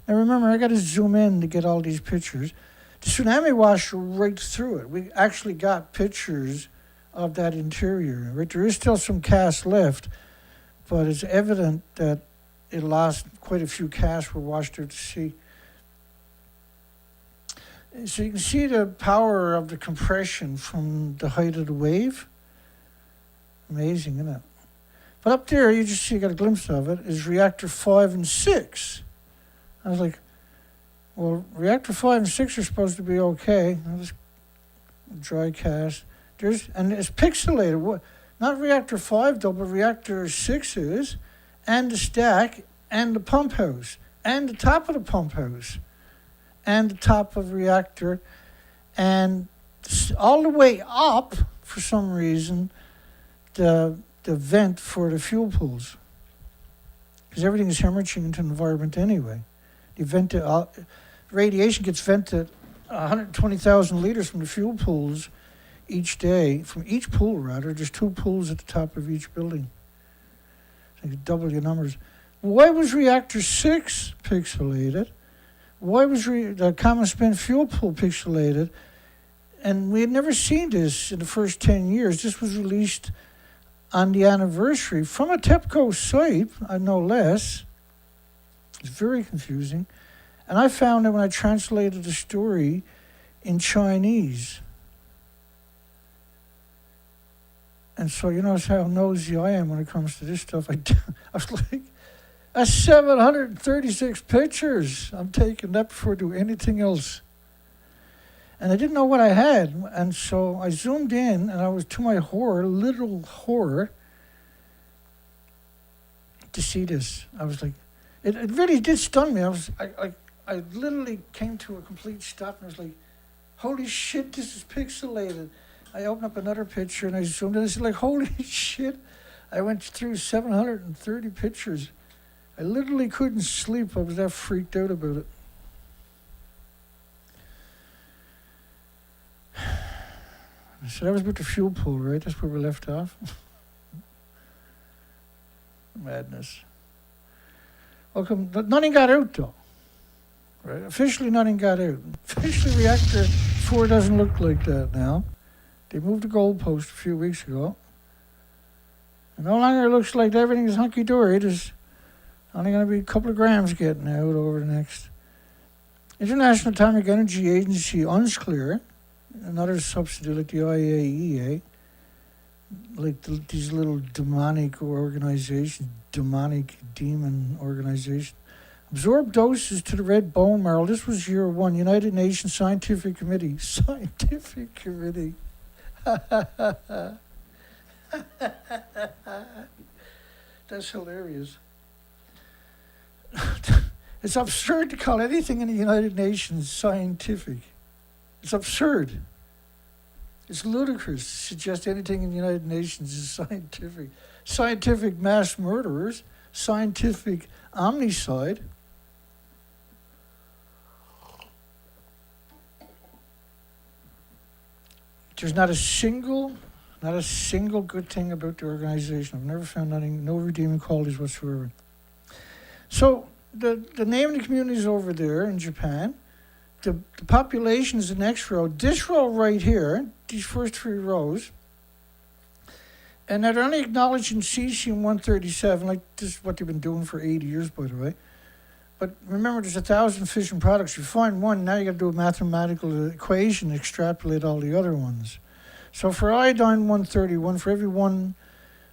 Now remember, I got to zoom in to get all these pictures. The tsunami washed right through it. We actually got pictures of that interior. Right? There is still some cast left, but it's evident that it lost quite a few casts were washed out to sea. So you can see the power of the compression from the height of the wave. Amazing, isn't it? But up there, you just see, you got a glimpse of it, is reactor 5 and 6. I was like, well, reactor 5 and 6 are supposed to be okay. I'll just dry cast. And it's pixelated. Not reactor 5 though, but reactor 6 is, and the stack, and the pump house, and the top of the pump house, and the top of reactor, and all the way up, for some reason, the vent for the fuel pools. Because everything is hemorrhaging into the environment anyway. Radiation gets vented 120,000 liters from the fuel pools each day, from each pool rather. There's 2 pools at the top of each building. So you double your numbers. Why was reactor 6 pixelated? Why was the common spent fuel pool pixelated? And we had never seen this in the first 10 years. This was released on the anniversary from a TEPCO site, no less. It's very confusing. And I found that when I translated the story in Chinese. And so you notice how nosy I am when it comes to this stuff. I was like, that's 736 pictures. I'm taking that before I do anything else. And I didn't know what I had. And so I zoomed in, and I was, to my horror, literal horror, to see this. I was like, it really did stun me. I literally came to a complete stop, and I was like, holy shit, this is pixelated. I opened up another picture, and I zoomed in, and I said, like, holy shit. I went through 730 pictures. I literally couldn't sleep. I was that freaked out about it. So that was about the fuel pool, right? That's where we left off. Madness. Welcome. Nothing got out, though. Right? Officially, nothing got out. Officially, reactor 4 doesn't look like that now. They moved the goalpost a few weeks ago. And No longer looks like everything is hunky-dory. There's only going to be a couple of grams getting out over the next. International Atomic Energy Agency, unclear. Another subsidy like the IAEA. Like these little demonic organizations, demon organizations. Absorb doses to the red bone marrow. This was year one. United Nations Scientific Committee. Scientific Committee. That's hilarious. It's absurd to call anything in the United Nations scientific. It's absurd. It's ludicrous to suggest anything in the United Nations is scientific. Scientific mass murderers, scientific omnicide. There's not a single good thing about the organization. I've never found no redeeming qualities whatsoever. So the name of the community is over there in Japan. The population is the next row. This row right here, these first three rows, and they're only acknowledging cesium-137, like this is what they've been doing for 80 years, by the way. But remember, there's 1,000 fission products. You find one, now you got to do a mathematical equation, extrapolate all the other ones. So for iodine-131, for every one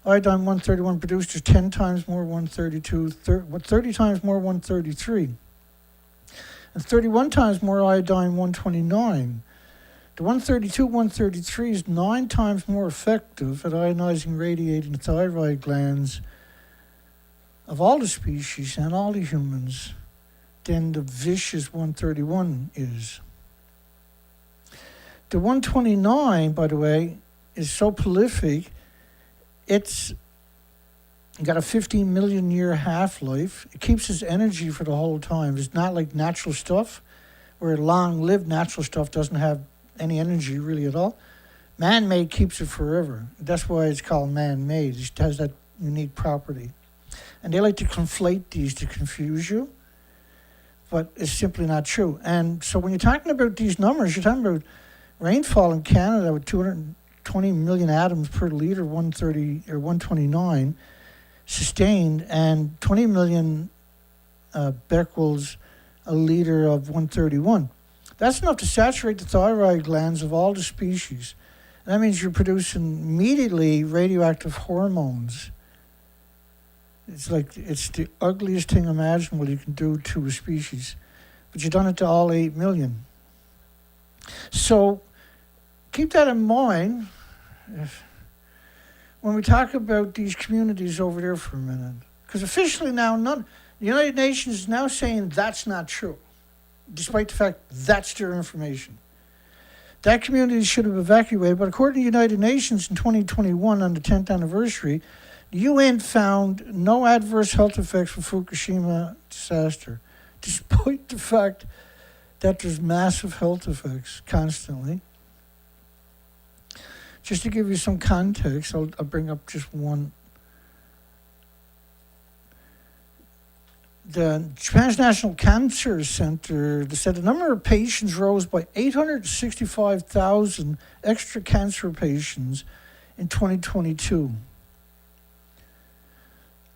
iodine-131 produced, there's 10 times more 132, 30 times more 133. And 31 times more iodine-129. The 132-133 is 9 times more effective at ionizing, radiating the thyroid glands of all the species and all the humans than the vicious 131 is. The 129, by the way, is so prolific, it's got a 15 million year half-life. It keeps its energy for the whole time. It's not like natural stuff, where long-lived natural stuff doesn't have any energy really at all. Man-made keeps it forever. That's why it's called man-made. It has that unique property. And they like to conflate these to confuse you, but it's simply not true. And so when you're talking about these numbers, you're talking about rainfall in Canada with 220 million atoms per liter, 130 or 129, sustained, and 20 million becquerels a liter of 131. That's enough to saturate the thyroid glands of all the species. And that means you're producing immediately radioactive hormones. It's the ugliest thing imaginable you can do to a species. But you've done it to all 8 million. So keep that in mind when we talk about these communities over there for a minute. Because officially now, the United Nations is now saying that's not true, despite the fact that's their information. That community should have evacuated, but according to the United Nations in 2021, on the 10th anniversary, the UN found no adverse health effects from Fukushima disaster, despite the fact that there's massive health effects constantly. Just to give you some context, I'll bring up just one. The Japan's National Cancer Center said the number of patients rose by 865,000 extra cancer patients in 2022.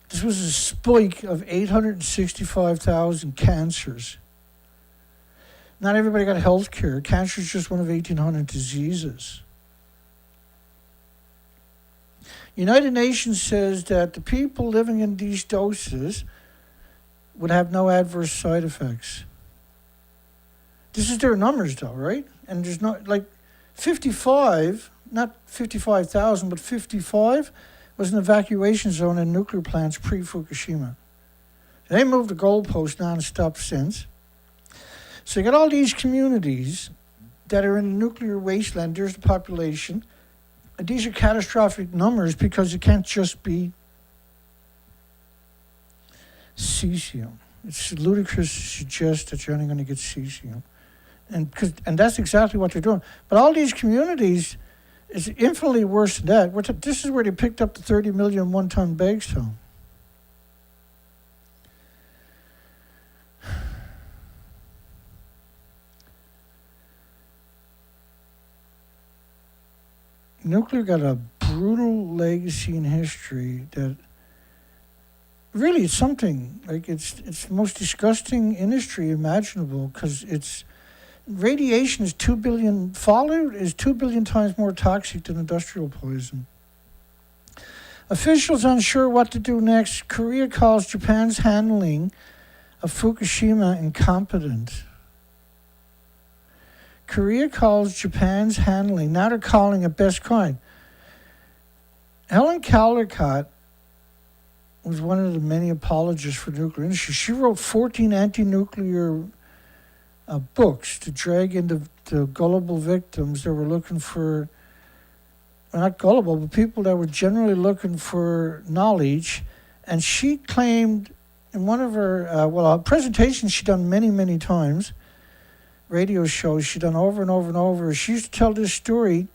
This was a spike of 865,000 cancers. Not everybody got health care. Cancer is just one of 1,800 diseases. United Nations says that the people living in these doses would have no adverse side effects. This is their numbers though, right? And there's not, like 55, not 55,000, but 55 was an evacuation zone in nuclear plants pre-Fukushima. They moved the goalpost non-stop since. So you got all these communities that are in the nuclear wasteland. There's the population. And these are catastrophic numbers because it can't just be cesium. It's ludicrous to suggest that you're only going to get cesium. And that's exactly what they're doing. But all these communities is infinitely worse than that. This is where they picked up the 30 million one-ton bags from. Nuclear got a brutal legacy in history that really it's something like it's the most disgusting industry imaginable because it's radiation is 2 billion fallout is 2 billion times more toxic than industrial poison. Officials unsure what to do next. Korea calls Japan's handling of Fukushima incompetent. Korea calls Japan's handling, now they're calling it best kind. Helen Caldicott was one of the many apologists for nuclear industry. She wrote 14 anti-nuclear books to drag into the gullible victims that were looking for, well, not gullible, but people that were generally looking for knowledge. And she claimed in one of her, a presentation she'd done many, many times, radio shows she'd done over and over and over. She used to tell this story.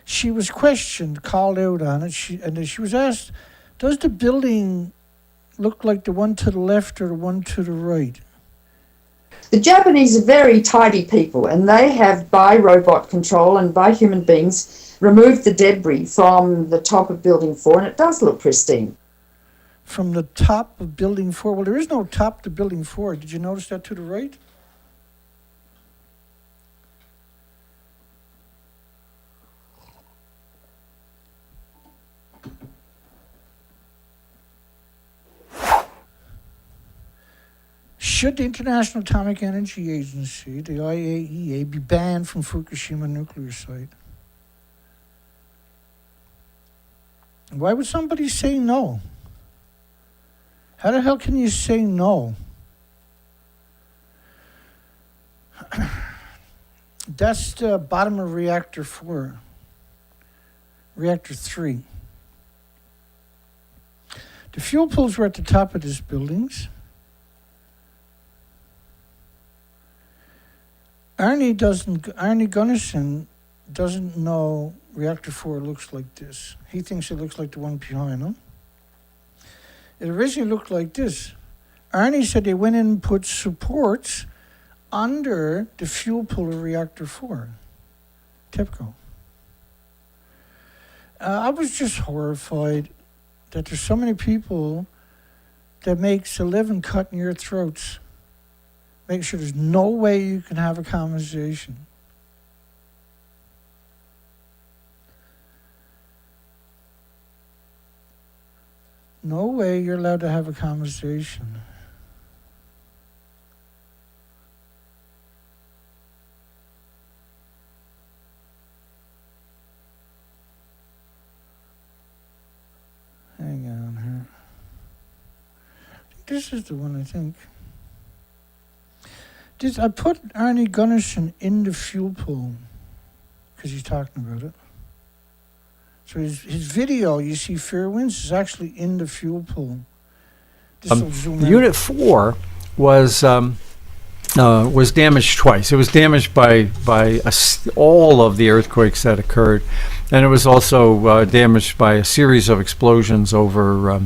She was questioned, called out on it, and she was asked, does the building look like the one to the left or the one to the right? The Japanese are very tidy people, and they have, by robot control and by human beings, removed the debris from the top of Building 4, and it does look pristine. From the top of Building 4? Well, there is no top to Building 4. Did you notice that to the right? Should the International Atomic Energy Agency, the IAEA, be banned from Fukushima nuclear site? Why would somebody say no? How the hell can you say no? That's the bottom of reactor 4. Reactor 3. The fuel pools were at the top of these buildings. Arnie Gunnarsson doesn't know reactor 4 looks like this. He thinks it looks like the one behind him. It originally looked like this. Arnie said they went in and put supports under the fuel pool of reactor 4. TEPCO. I was just horrified that there's so many people that makes a living cutting your throats. Make sure there's no way you can have a conversation. No way you're allowed to have a conversation. Hang on here. This is the one, I think. I put Arnie Gunnarsson in the fuel pool because he's talking about it. So his video, you see Fair Winds, is actually in the fuel pool. Unit 4 was damaged twice. It was damaged by all of the earthquakes that occurred, and it was also damaged by a series of explosions over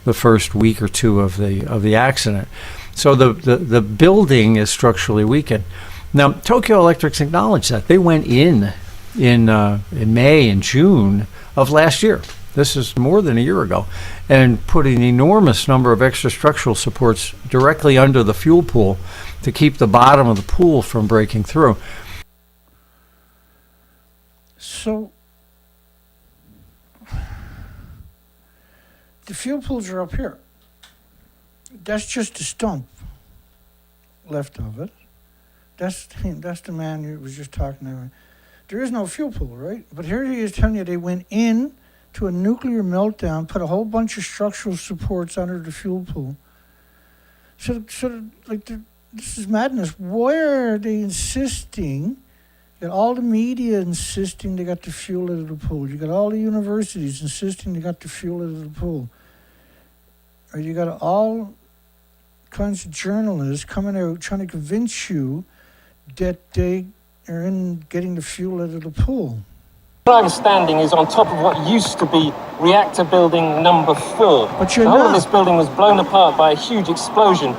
the first week or two of the accident. So the building is structurally weakened. Now, Tokyo Electric's acknowledged that. They went in May and June of last year. This is more than a year ago, and put an enormous number of extra structural supports directly under the fuel pool to keep the bottom of the pool from breaking through. So the fuel pools are up here. That's just a stump left of it. That's the man who was just talking about. There is no fuel pool, right? But here he is telling you they went in to a nuclear meltdown, put a whole bunch of structural supports under the fuel pool. So this is madness. Why are they insisting? You got all the media insisting they got the fuel out of the pool. You got all the universities insisting they got the fuel out of the pool. Or you got all kinds of journalists coming out trying to convince you that they are in getting the fuel out of the pool. Where I'm standing is on top of what used to be reactor building number 4. But you're the whole not. of this building was blown apart by a huge explosion.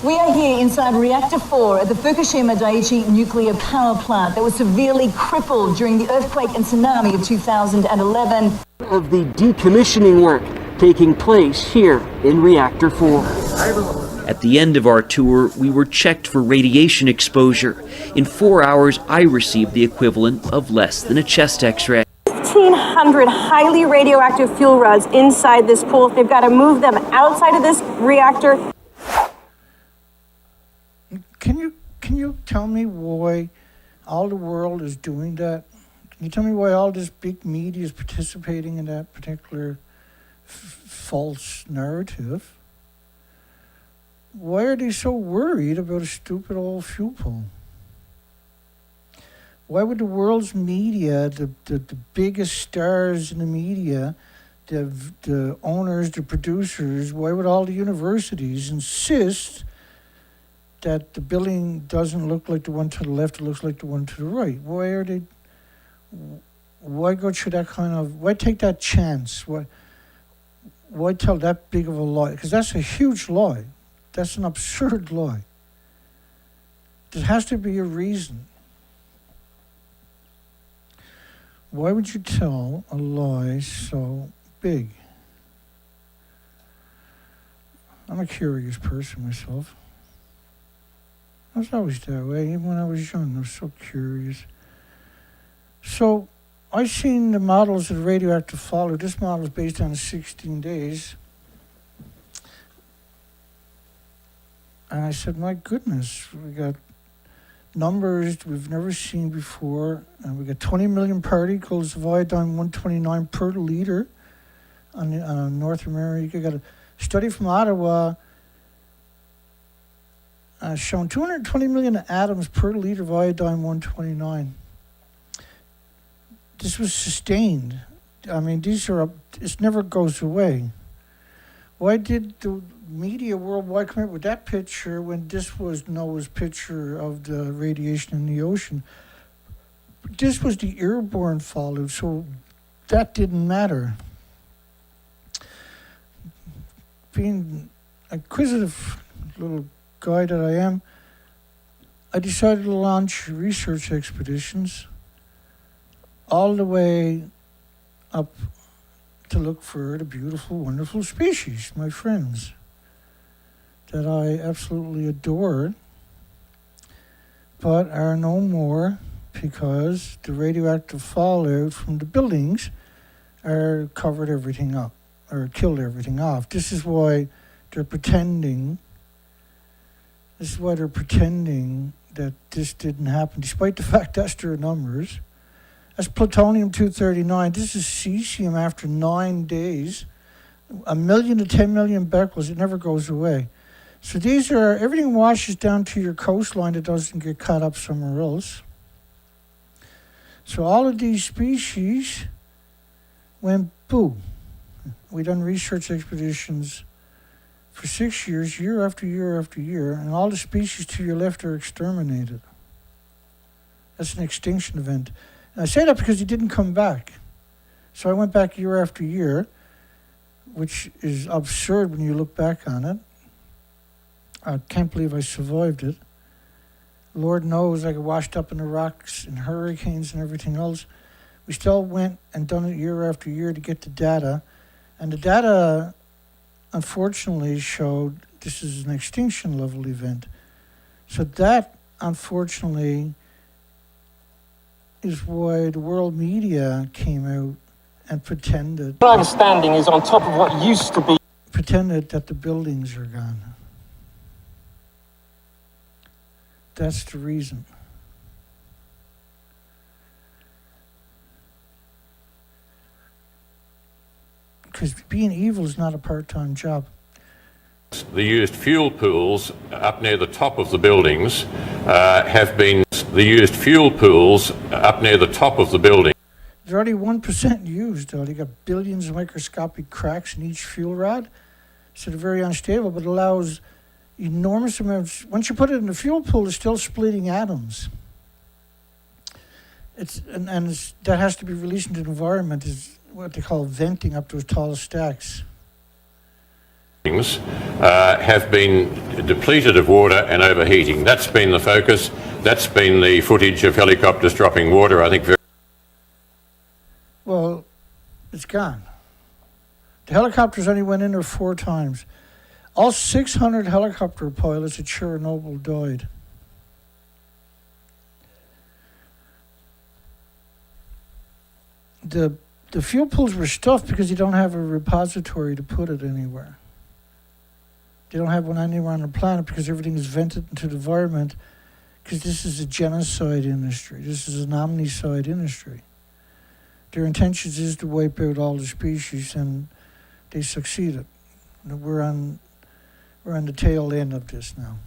We are here inside Reactor 4 at the Fukushima Daiichi nuclear power plant that was severely crippled during the earthquake and tsunami of 2011. of the decommissioning work taking place here in Reactor 4. At the end of our tour, we were checked for radiation exposure. In 4 hours, I received the equivalent of less than a chest x-ray. 1,500 highly radioactive fuel rods inside this pool. They've got to move them outside of this reactor. Can you tell me why all the world is doing that? Can you tell me why all this big media is participating in that particular false narrative? Why are they so worried about a stupid old fuel pool? Why would the world's media, the biggest stars in the media, the owners, the producers, why would all the universities insist that the building doesn't look like the one to the left, it looks like the one to the right? Why go through that kind of, why take that chance? Why tell that big of a lie? Because that's a huge lie. That's an absurd lie. There has to be a reason. Why would you tell a lie so big? I'm a curious person myself. I was always that way. Even when I was young, I was so curious. So I seen the models of the radioactive fallout. This model is based on 16 days. And I said, my goodness, we got numbers we've never seen before. And we got 20 million particles of iodine-129 per liter on North America. Got a study from Ottawa shown 220 million atoms per liter of iodine-129. This was sustained. I mean, it never goes away. Why did the media worldwide come up with that picture when this was Noah's picture of the radiation in the ocean? This was the airborne fallout, so that didn't matter. Being inquisitive little guy that I am, I decided to launch research expeditions all the way up to look for the beautiful, wonderful species, my friends, that I absolutely adore, but are no more because the radioactive fallout from the buildings covered everything up, or killed everything off. This is why they're pretending that this didn't happen, despite the fact that's their numbers. That's plutonium-239. This is cesium after 9 days. 1 million to 10 million becquerels. It never goes away. So these are, everything washes down to your coastline. It doesn't get caught up somewhere else. So all of these species went boo. We done research expeditions for 6 years, year after year after year, and all the species to your left are exterminated. That's an extinction event. And I say that because he didn't come back. So I went back year after year, which is absurd when you look back on it. I can't believe I survived it. Lord knows I got washed up in the rocks and hurricanes and everything else. We still went and done it year after year to get the data. And the data, unfortunately, showed this is an extinction level event. So that, unfortunately, is why the world media came out and pretended. What I'm standing is on top of what used to be. Pretended that the buildings are gone. That's the reason. Because being evil is not a part-time job. The used fuel pools up near the top of the buildings have been the used fuel pools up near the top of the building. They're only 1% used, though. They got billions of microscopic cracks in each fuel rod, so they're very unstable, but allows enormous amounts. Once you put it in the fuel pool, it's still splitting atoms. That has to be released into the environment, is what they call venting up those tall stacks. Have been depleted of water and overheating. That's been the focus. That's been the footage of helicopters dropping water, I think. Well, It's gone. The helicopters only went in there 4 times. All 600 helicopter pilots at Chernobyl died. The fuel pools were stuffed because you don't have a repository to put it anywhere. They don't have one anywhere on the planet because everything is vented into the environment, because this is a genocide industry. This is an omnicide industry. Their intentions is to wipe out all the species, and they succeeded. We're on the tail end of this now.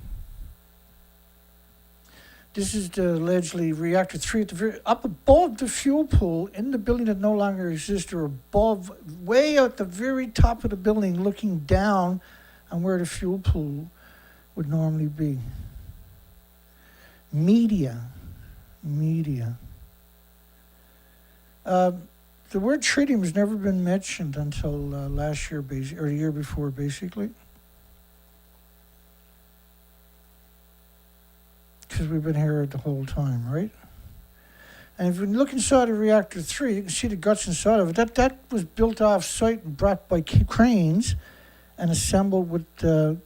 This is the allegedly reactor 3 at the very, up above the fuel pool in the building that no longer exists, or above, way at the very top of the building, looking down on where the fuel pool would normally be. Media. The word tritium has never been mentioned until last year, or the year before, basically. Because we've been here the whole time, right? And if you look inside of reactor 3, you can see the guts inside of it. That was built off site and brought by cranes and assembled with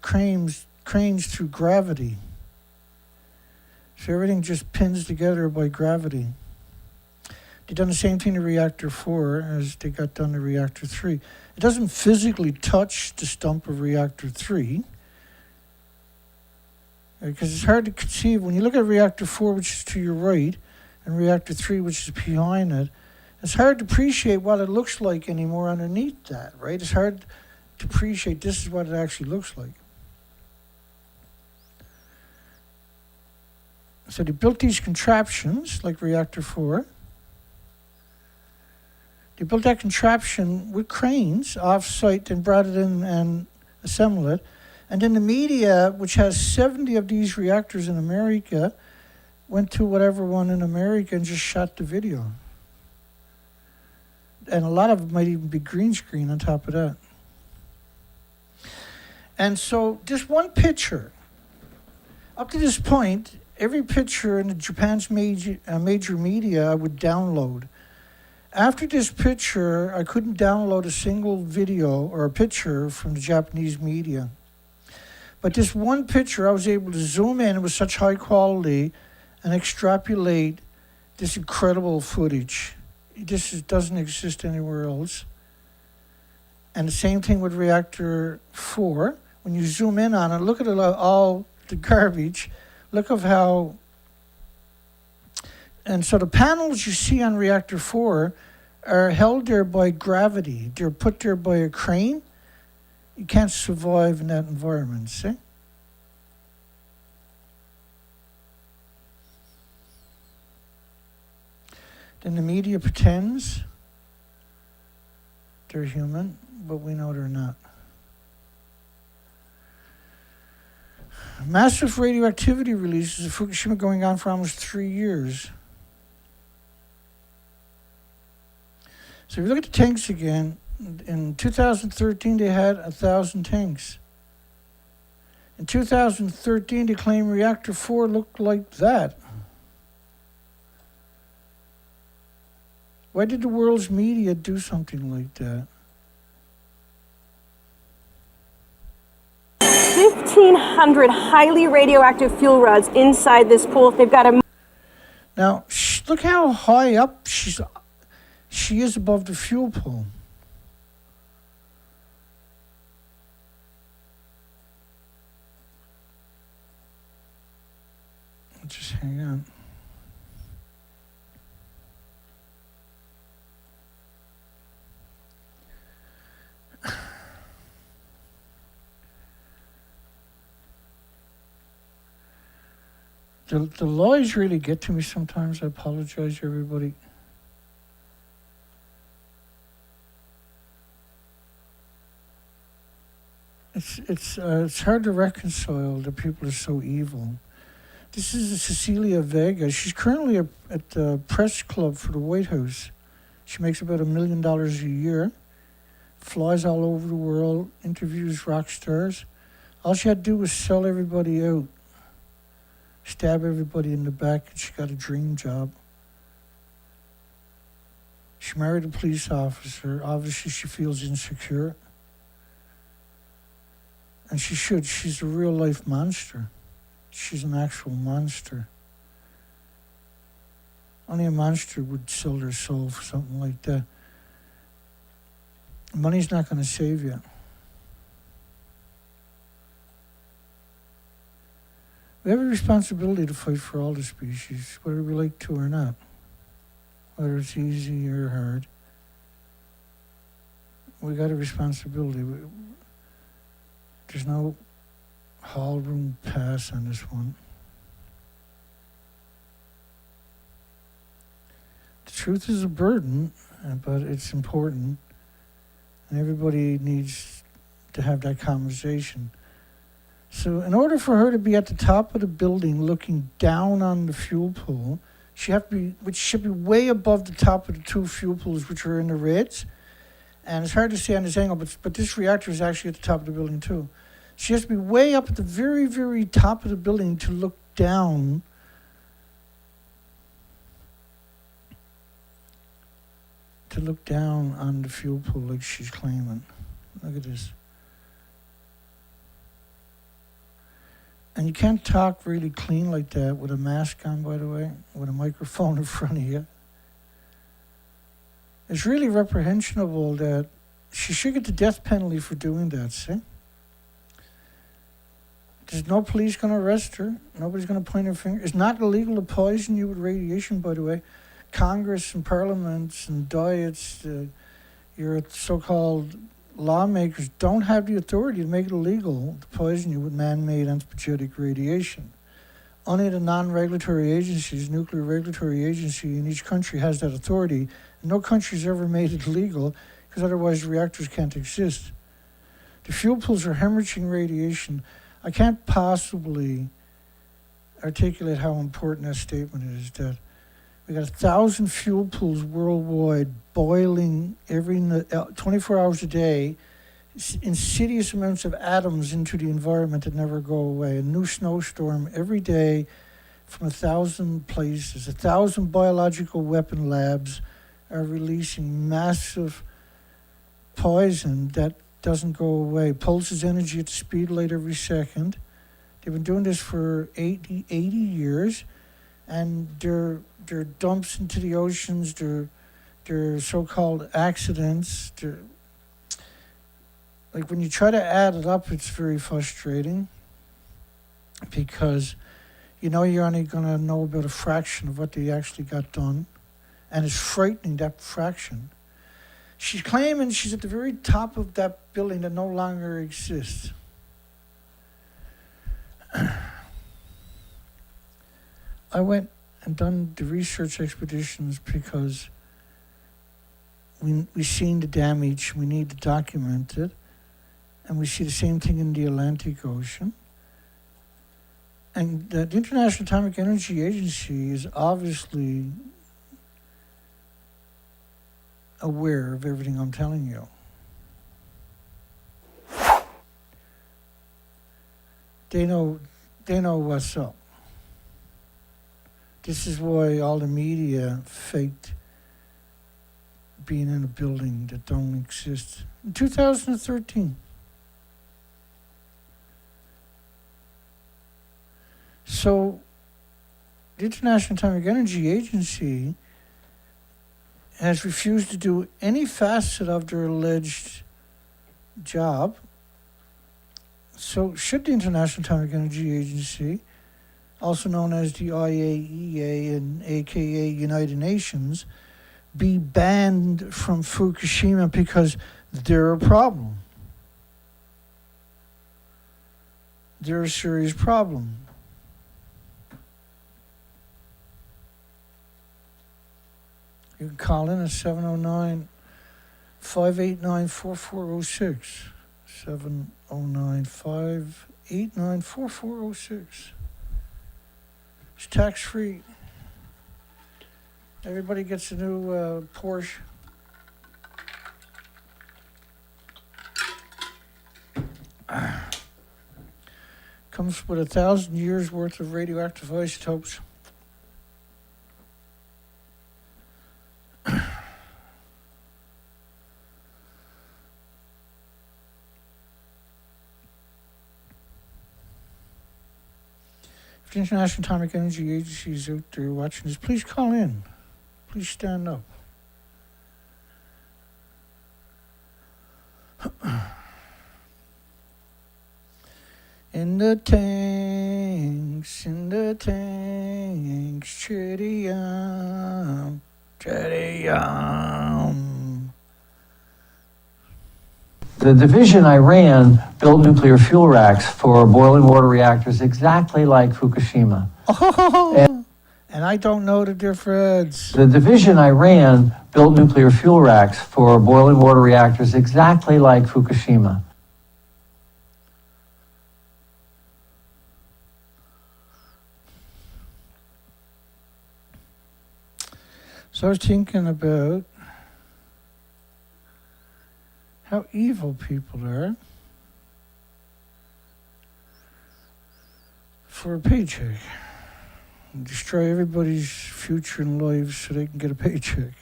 cranes through gravity. So everything just pins together by gravity. They've done the same thing to reactor 4 as they got done to reactor 3. It doesn't physically touch the stump of reactor 3, because it's hard to conceive. When you look at reactor 4, which is to your right, and reactor 3, which is behind it, it's hard to appreciate what it looks like anymore underneath that, right? It's hard to appreciate this is what it actually looks like. So they built these contraptions, like reactor 4. They built that contraption with cranes off-site and brought it in and assembled it. And then the media, which has 70 of these reactors in America, went to whatever one in America and just shot the video. And a lot of it might even be green screen on top of that. And so just one picture. Up to this point, every picture in Japan's major media I would download. After this picture, I couldn't download a single video or a picture from the Japanese media. But this one picture, I was able to zoom in with such high quality and extrapolate this incredible footage. Doesn't exist anywhere else. And the same thing with reactor 4. When you zoom in on it, look at all the garbage. Look at how... And so the panels you see on reactor 4 are held there by gravity. They're put there by a crane. You can't survive in that environment, see? Then the media pretends they're human, but we know they're not. Massive radioactivity releases at Fukushima going on for almost 3 years. So if you look at the tanks again, in 2013 they had 1,000 tanks. In 2013 they claimed reactor 4 looked like that. Why did the world's media do something like that? 1,500 highly radioactive fuel rods inside this pool. They've got a... Now, look how high up she is above the fuel pool. Just hang on. The lies really get to me sometimes. I apologize, everybody. It's hard to reconcile that people are so evil. This is Cecilia Vega. She's currently at the press club for the White House. She makes about $1 million a year, flies all over the world, interviews rock stars. All she had to do was sell everybody out, stab everybody in the back, and she got a dream job. She married a police officer. Obviously, she feels insecure. And she should. She's a real-life monster. She's an actual monster. Only a monster would sell their soul for something like that. Money's not going to save you. We have a responsibility to fight for all the species, whether we like to or not. Whether it's easy or hard. We got a responsibility. There's no hall room pass on this one. The truth is a burden, but it's important. And everybody needs to have that conversation. So in order for her to be at the top of the building looking down on the fuel pool, which should be way above the top of the two fuel pools which are in the reds. And it's hard to see on this angle, but this reactor is actually at the top of the building too. She has to be way up at the very, very top of the building to look down. To look down on the fuel pool like she's claiming. Look at this. And you can't talk really clean like that with a mask on, by the way, with a microphone in front of you. It's really reprehensible that she should get the death penalty for doing that, see? There's no police going to arrest her. Nobody's going to point their finger. It's not illegal to poison you with radiation, by the way. Congress and parliaments and diets, your so-called lawmakers don't have the authority to make it illegal to poison you with man-made anthropogenic radiation. Only the non-regulatory agencies, nuclear regulatory agency in each country has that authority. And no country's ever made it legal because otherwise reactors can't exist. The fuel pools are hemorrhaging radiation. I can't possibly articulate how important that statement is, that we got 1,000 fuel pools worldwide boiling every 24 hours a day, insidious amounts of atoms into the environment that never go away. A new snowstorm every day from 1,000 places. 1,000 biological weapon labs are releasing massive poison that doesn't go away. Pulses energy at the speed of light every second. They've been doing this for 80 years, and they're dumps into the oceans, they're so-called accidents. Like when you try to add it up, it's very frustrating because you know you're only going to know about a fraction of what they actually got done, and it's frightening, that fraction. She's claiming she's at the very top of that building that no longer exists. I went and done the research expeditions because we seen the damage, we need to document it, and we see the same thing in the Atlantic Ocean. And the International Atomic Energy Agency is obviously aware of everything I'm telling you. They know what's up. This is why all the media faked being in a building that don't exist. In 2013. So, the International Atomic Energy Agency has refused to do any facet of their alleged job. So, should the International Atomic Energy Agency, also known as the IAEA and aka United Nations, be banned from Fukushima because they're a problem? They're a serious problem. You can call in at 709-589-4406. 709-589-4406. It's tax-free. Everybody gets a new Porsche. Comes with 1,000 years worth of radioactive isotopes. the International Atomic Energy Agency is out there watching this, please call in. Please stand up. In the tanks, tritium, tritium. The division I ran built nuclear fuel racks for boiling water reactors exactly like Fukushima. Oh, and I don't know the difference. The division I ran built nuclear fuel racks for boiling water reactors exactly like Fukushima. So I was thinking about how evil people are for a paycheck. And destroy everybody's future and lives so they can get a paycheck.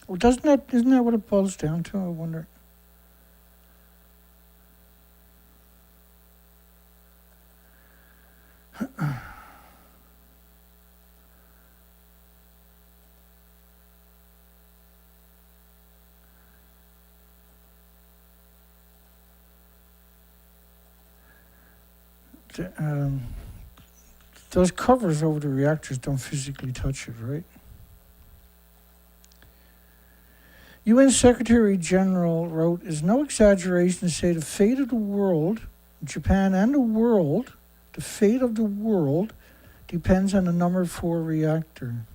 Well, isn't that what it boils down to, I wonder? Those covers over the reactors don't physically touch it, right? UN Secretary General wrote, "It's no exaggeration to say the fate of the world, Japan and the world, the fate of the world depends on the number 4 reactor."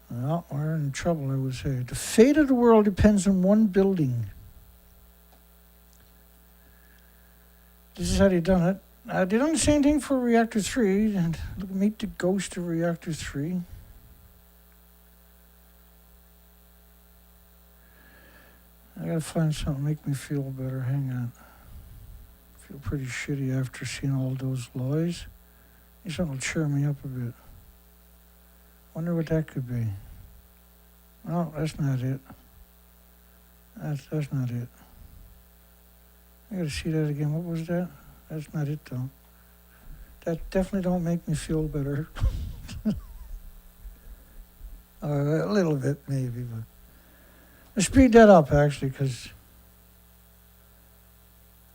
Well, we're in trouble, I would say. The fate of the world depends on one building. This is how they done it. They done the same thing for Reactor 3, and look, meet the ghost of Reactor 3. I gotta find something to make me feel better. Hang on. I feel pretty shitty after seeing all those lies. Need something to cheer me up a bit. Wonder what that could be. Oh, that's not it. That's not it. I gotta see that again. What was that? That's not it, though. That definitely don't make me feel better. A little bit, maybe, but let's speed that up, actually, because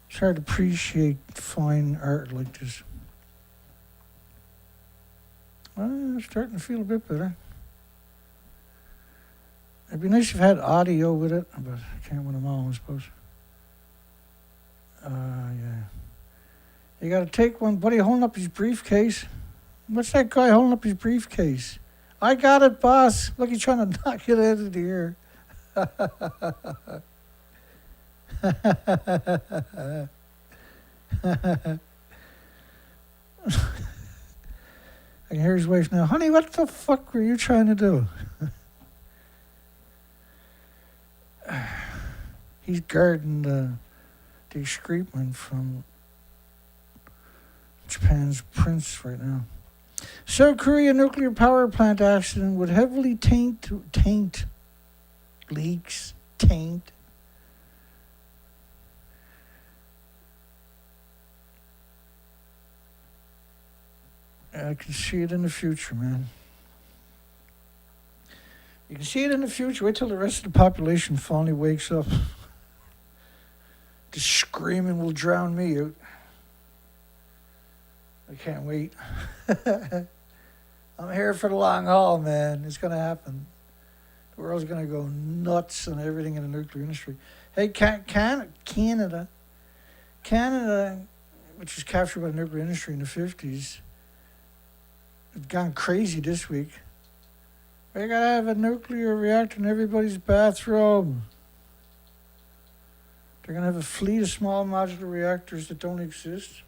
it's hard to appreciate fine art like this. Well, I'm starting to feel a bit better. It'd be nice if I had audio with it, but I can't with them all, I suppose. Yeah. You gotta take one. Buddy holding up his briefcase. What's that guy holding up his briefcase? I got it, boss. Look, he's trying to knock it out of the air. I can hear his wife now. Honey, what the fuck were you trying to do? He's guarding the excrement from Japan's prince right now. South Korea nuclear power plant accident would heavily taint leaks. I can see it in the future, man. You can see it in the future. Wait till the rest of the population finally wakes up. The screaming will drown me out. I can't wait. I'm here for the long haul, man. It's going to happen. The world's going to go nuts on everything in the nuclear industry. Hey, Canada, which was captured by the nuclear industry in the 50s, it's gone crazy this week. We got to have a nuclear reactor in everybody's bathroom. They're going to have a fleet of small modular reactors that don't exist.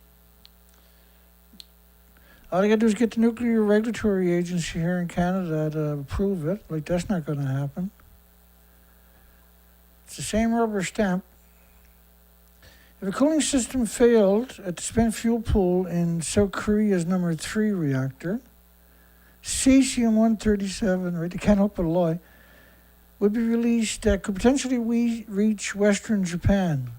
All they got to do is get the Nuclear Regulatory Agency here in Canada to approve it. Like, that's not going to happen. It's the same rubber stamp. If a cooling system failed at the spent fuel pool in South Korea's number 3 reactor, cesium-137, right, they can't help but lie, would be released that could potentially reach western Japan.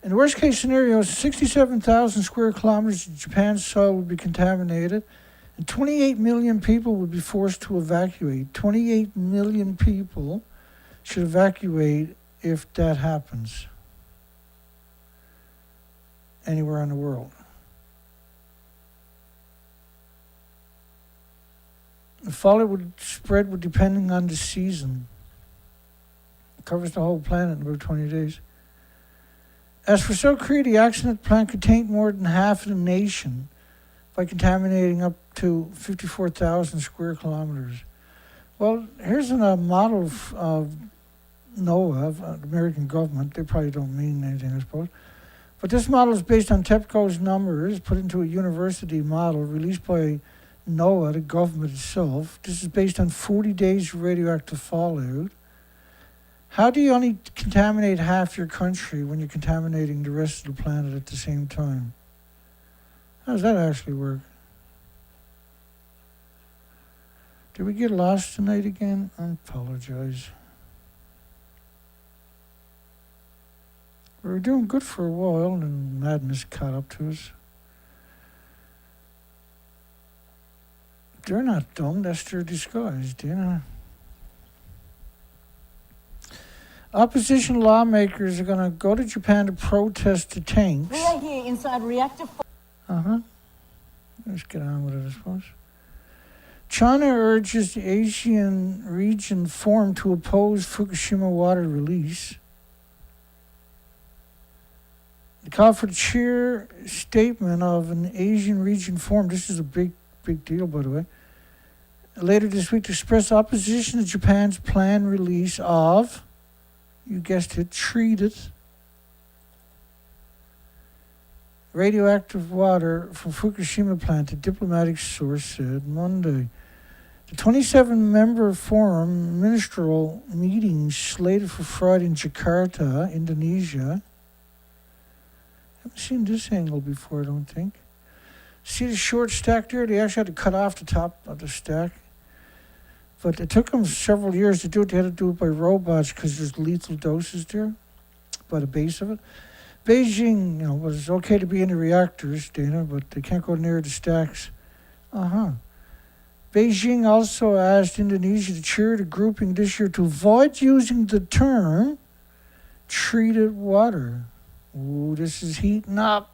In the worst case scenario, 67,000 square kilometers of Japan's soil would be contaminated, and 28 million people would be forced to evacuate. 28 million people should evacuate if that happens anywhere in the world. The fallout would spread depending on the season. It covers the whole planet in about 20 days. As for South Korea, the accident plant could taint more than half of the nation by contaminating up to 54,000 square kilometers. Well, here's a model of NOAA, the American government. They probably don't mean anything, I suppose. But this model is based on TEPCO's numbers, put into a university model released by NOAA, the government itself. This is based on 40 days of radioactive fallout. How do you only contaminate half your country when you're contaminating the rest of the planet at the same time? How does that actually work? Did we get lost tonight again? I apologize. We were doing good for a while, and then madness caught up to us. They're not dumb, that's their disguise, you know. Opposition lawmakers are going to go to Japan to protest the tanks. We are here inside reactor 4. Let's get on with it, I suppose. China urges the Asian region forum to oppose Fukushima water release. They call for the chair statement of an Asian region forum. This is a big deal, by the way. Later this week to express opposition to Japan's planned release of, you guessed it, treated radioactive water from Fukushima plant, a diplomatic source said Monday. The 27-member forum ministerial meeting slated for Friday in Jakarta, Indonesia. Haven't seen this angle before, I don't think. See the short stack there? They actually had to cut off the top of the stack. But it took them several years to do it. They had to do it by robots because there's lethal doses there by the base of it. Beijing, was okay to be in the reactors, Dana, but they can't go near the stacks. Beijing also asked Indonesia to chair the grouping this year to avoid using the term treated water. Ooh, this is heating up.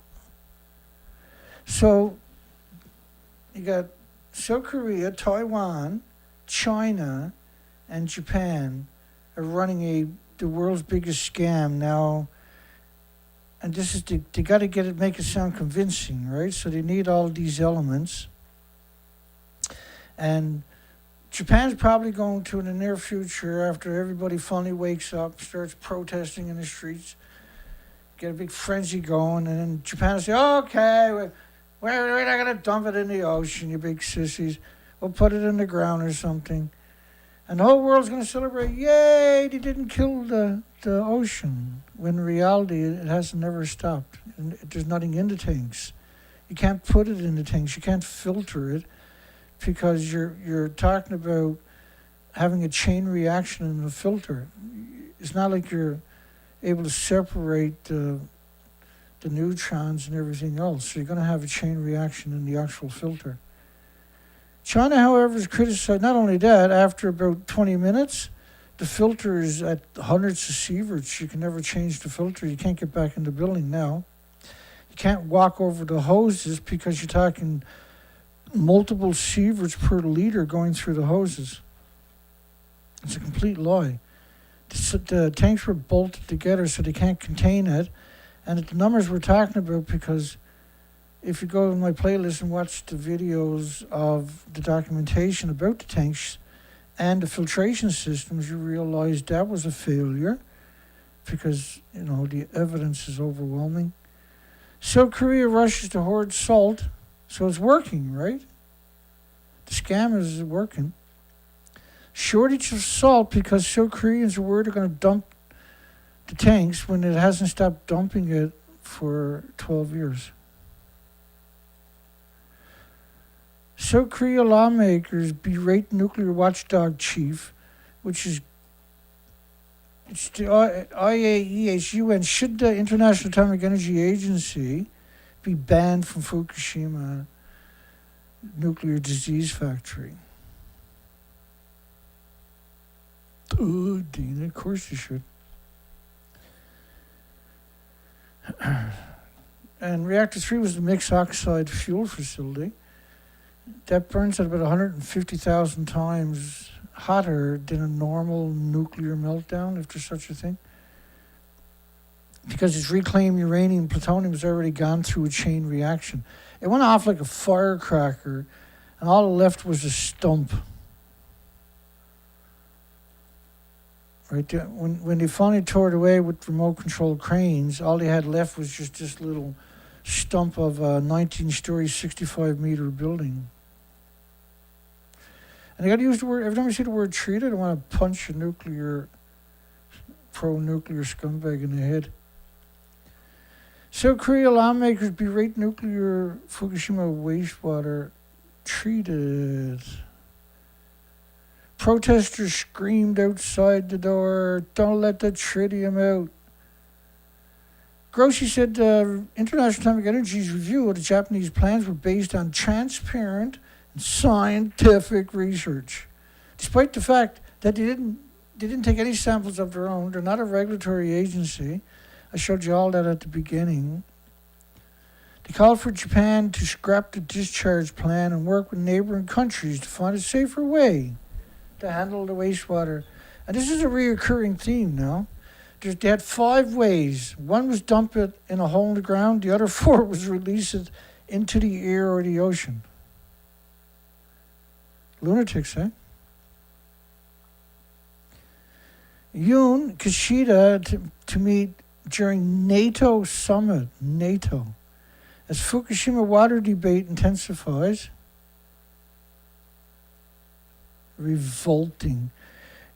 So, you got South Korea, Taiwan, China, and Japan are running the world's biggest scam now. And this is they got to make it sound convincing, right? So they need all these elements. And Japan's probably going to, in the near future, after everybody finally wakes up, starts protesting in the streets, get a big frenzy going, and then Japan will say, okay, we're not going to dump it in the ocean, you big sissies. We'll put it in the ground or something. And the whole world's going to celebrate, yay, they didn't kill the ocean. When in reality, it has never stopped. And there's nothing in the tanks. You can't put it in the tanks. You can't filter it because you're talking about having a chain reaction in the filter. It's not like you're able to separate the neutrons and everything else. So you're going to have a chain reaction in the actual filter. China, however, is criticized. Not only that, after about 20 minutes, the filter is at hundreds of sieverts. You can never change the filter. You can't get back in the building now. You can't walk over the hoses because you're talking multiple sieverts per liter going through the hoses. It's a complete lie. The tanks were bolted together so they can't contain it. And the numbers we're talking about, because if you go in my playlist and watch the videos of the documentation about the tanks and the filtration systems, you realize that was a failure because, the evidence is overwhelming. South Korea rushes to hoard salt, so it's working, right? The scam is working. Shortage of salt because South Koreans are worried they're going to dump the tanks when it hasn't stopped dumping it for 12 years. South Korea lawmakers berate nuclear watchdog chief, which is it's the IAEA, UN. Should the International Atomic Energy Agency be banned from Fukushima nuclear disease factory? Oh, Dina, of course you should. And reactor 3 was the mixed oxide fuel facility. That burns at about 150,000 times hotter than a normal nuclear meltdown, if there's such a thing. Because its reclaimed uranium plutonium has already gone through a chain reaction. It went off like a firecracker, and all left was a stump. Right there, when they finally tore it away with remote control cranes, all they had left was just this little stump of a 19-story, 65-meter building. And I got to use the word, every time I see the word treated, I want to punch a pro-nuclear scumbag in the head. South Korea lawmakers berate nuclear Fukushima wastewater treated. Protesters screamed outside the door, "Don't let the tritium out." Grossi said the International Atomic Energy's review of the Japanese plans were based on transparent and scientific research. Despite the fact that they didn't take any samples of their own, they're not a regulatory agency. I showed you all that at the beginning. They called for Japan to scrap the discharge plan and work with neighboring countries to find a safer way to handle the wastewater. And this is a reoccurring theme now. They had 5 ways. One was dump it in a hole in the ground. The other 4 was release it into the air or the ocean. Lunatics, eh? Yoon Kishida to meet during NATO summit, NATO. As Fukushima water debate intensifies, revolting.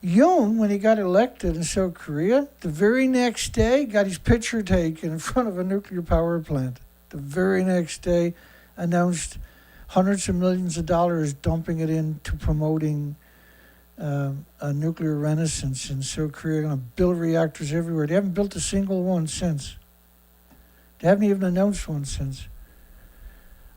Yoon, when he got elected in South Korea, the very next day got his picture taken in front of a nuclear power plant. The very next day announced hundreds of millions of dollars dumping it into promoting a nuclear renaissance in South Korea. They're going to build reactors everywhere. They haven't built a single one since. They haven't even announced one since.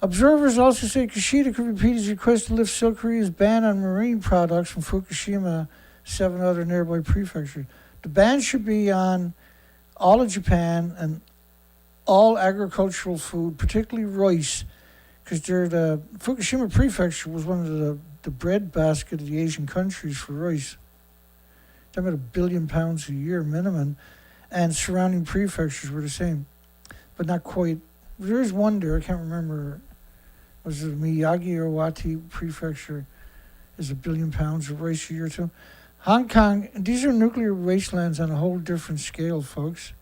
Observers also say Kishida could repeat his request to lift South Korea's ban on marine products from Fukushima, 7 other nearby prefectures. The ban should be on all of Japan and all agricultural food, particularly rice, because the Fukushima prefecture was one of the bread basket of the Asian countries for rice. Talking about 1 billion pounds a year minimum, and surrounding prefectures were the same, but not quite. There is one there, I can't remember. Was it Miyagi or Wati prefecture? Is 1 billion pounds of rice a year too? Hong Kong, these are nuclear wastelands on a whole different scale, folks.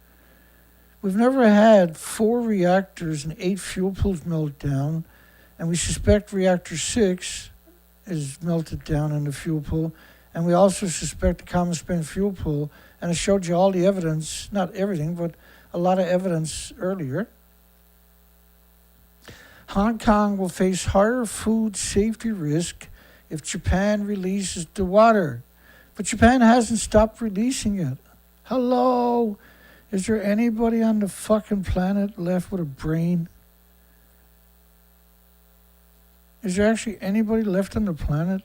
We've never had 4 reactors and 8 fuel pools melt down, and we suspect reactor 6 is melted down in the fuel pool, and we also suspect the common spent fuel pool, and I showed you all the evidence, not everything, but a lot of evidence earlier. Hong Kong will face higher food safety risk if Japan releases the water. But Japan hasn't stopped releasing it. Hello? Is there anybody on the fucking planet left with a brain? Is there actually anybody left on the planet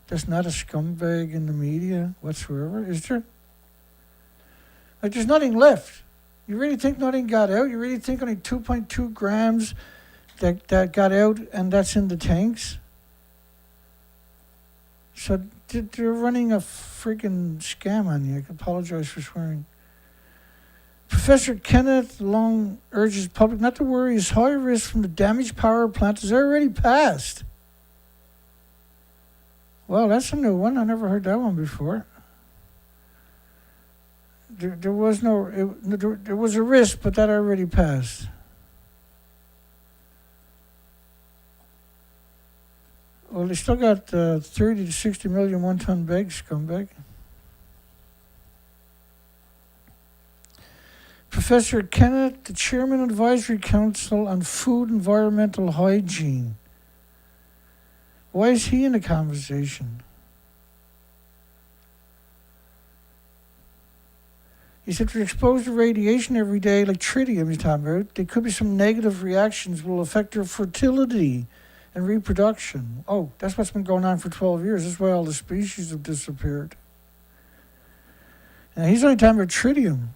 that's not a scumbag in the media whatsoever? Is there? Like, there's nothing left. You really think nothing got out? You really think only 2.2 grams that got out and that's in the tanks? So they're running a freaking scam on you. I apologize for swearing. Professor Kenneth Long urges public not to worry as high risk from the damaged power plant is already passed. Well, that's a new one. I never heard that one before. There was there was a risk, but that already passed. Well, they still got 30 to 60 million one-ton bags, scumbag. Professor Kenneth, the Chairman of the Advisory Council on Food Environmental Hygiene. Why is he in the conversation? He said, if you're exposed to radiation every day, like tritium he's talking about, there could be some negative reactions will affect your fertility and reproduction. Oh, that's what's been going on for 12 years. That's why all the species have disappeared. And he's only talking about tritium.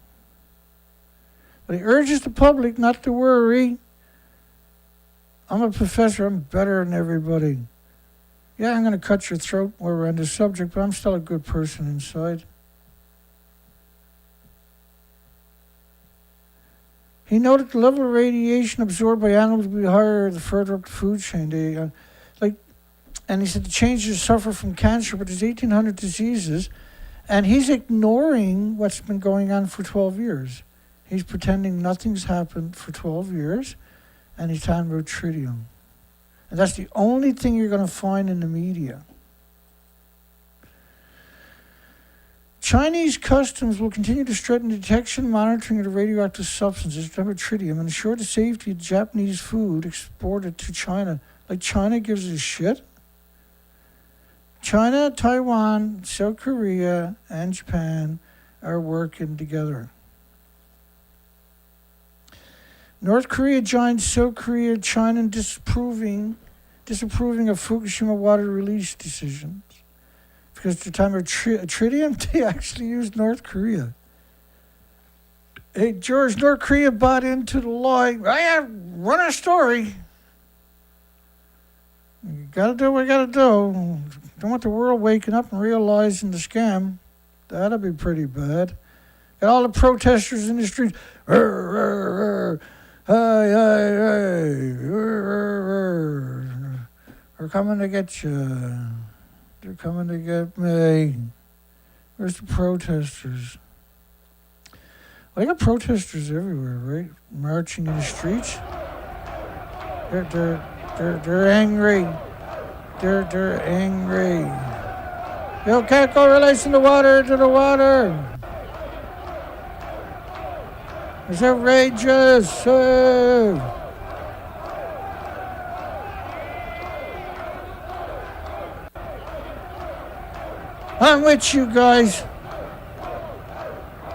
But he urges the public not to worry. I'm a professor. I'm better than everybody. Yeah, I'm going to cut your throat while we're on this subject, but I'm still a good person inside. He noted the level of radiation absorbed by animals will be higher the further up the food chain. And he said the changes suffer from cancer, but there's 1,800 diseases, and he's ignoring what's been going on for 12 years. He's pretending nothing's happened for 12 years, and he's talking about tritium. And that's the only thing you're going to find in the media. Chinese customs will continue to strengthen detection and monitoring of the radioactive substances, remember tritium, and ensure the safety of Japanese food exported to China. Like China gives a shit. China, Taiwan, South Korea, and Japan are working together. North Korea joined South Korea, China in disapproving of Fukushima water release decisions. Because at the time of tritium, they actually used North Korea. Hey, George, North Korea bought into the lie. Run a story. You gotta do what you gotta do. Don't want the world waking up and realizing the scam. That'd be pretty bad. Got all the protesters in the streets. Hey, we're coming to get you. They're coming to get me. Where's the protesters? Well, they got protesters everywhere, right? Marching in the streets. They're angry. They're angry. You can't go releasing the water into the water. It's outrageous. I'm with you guys.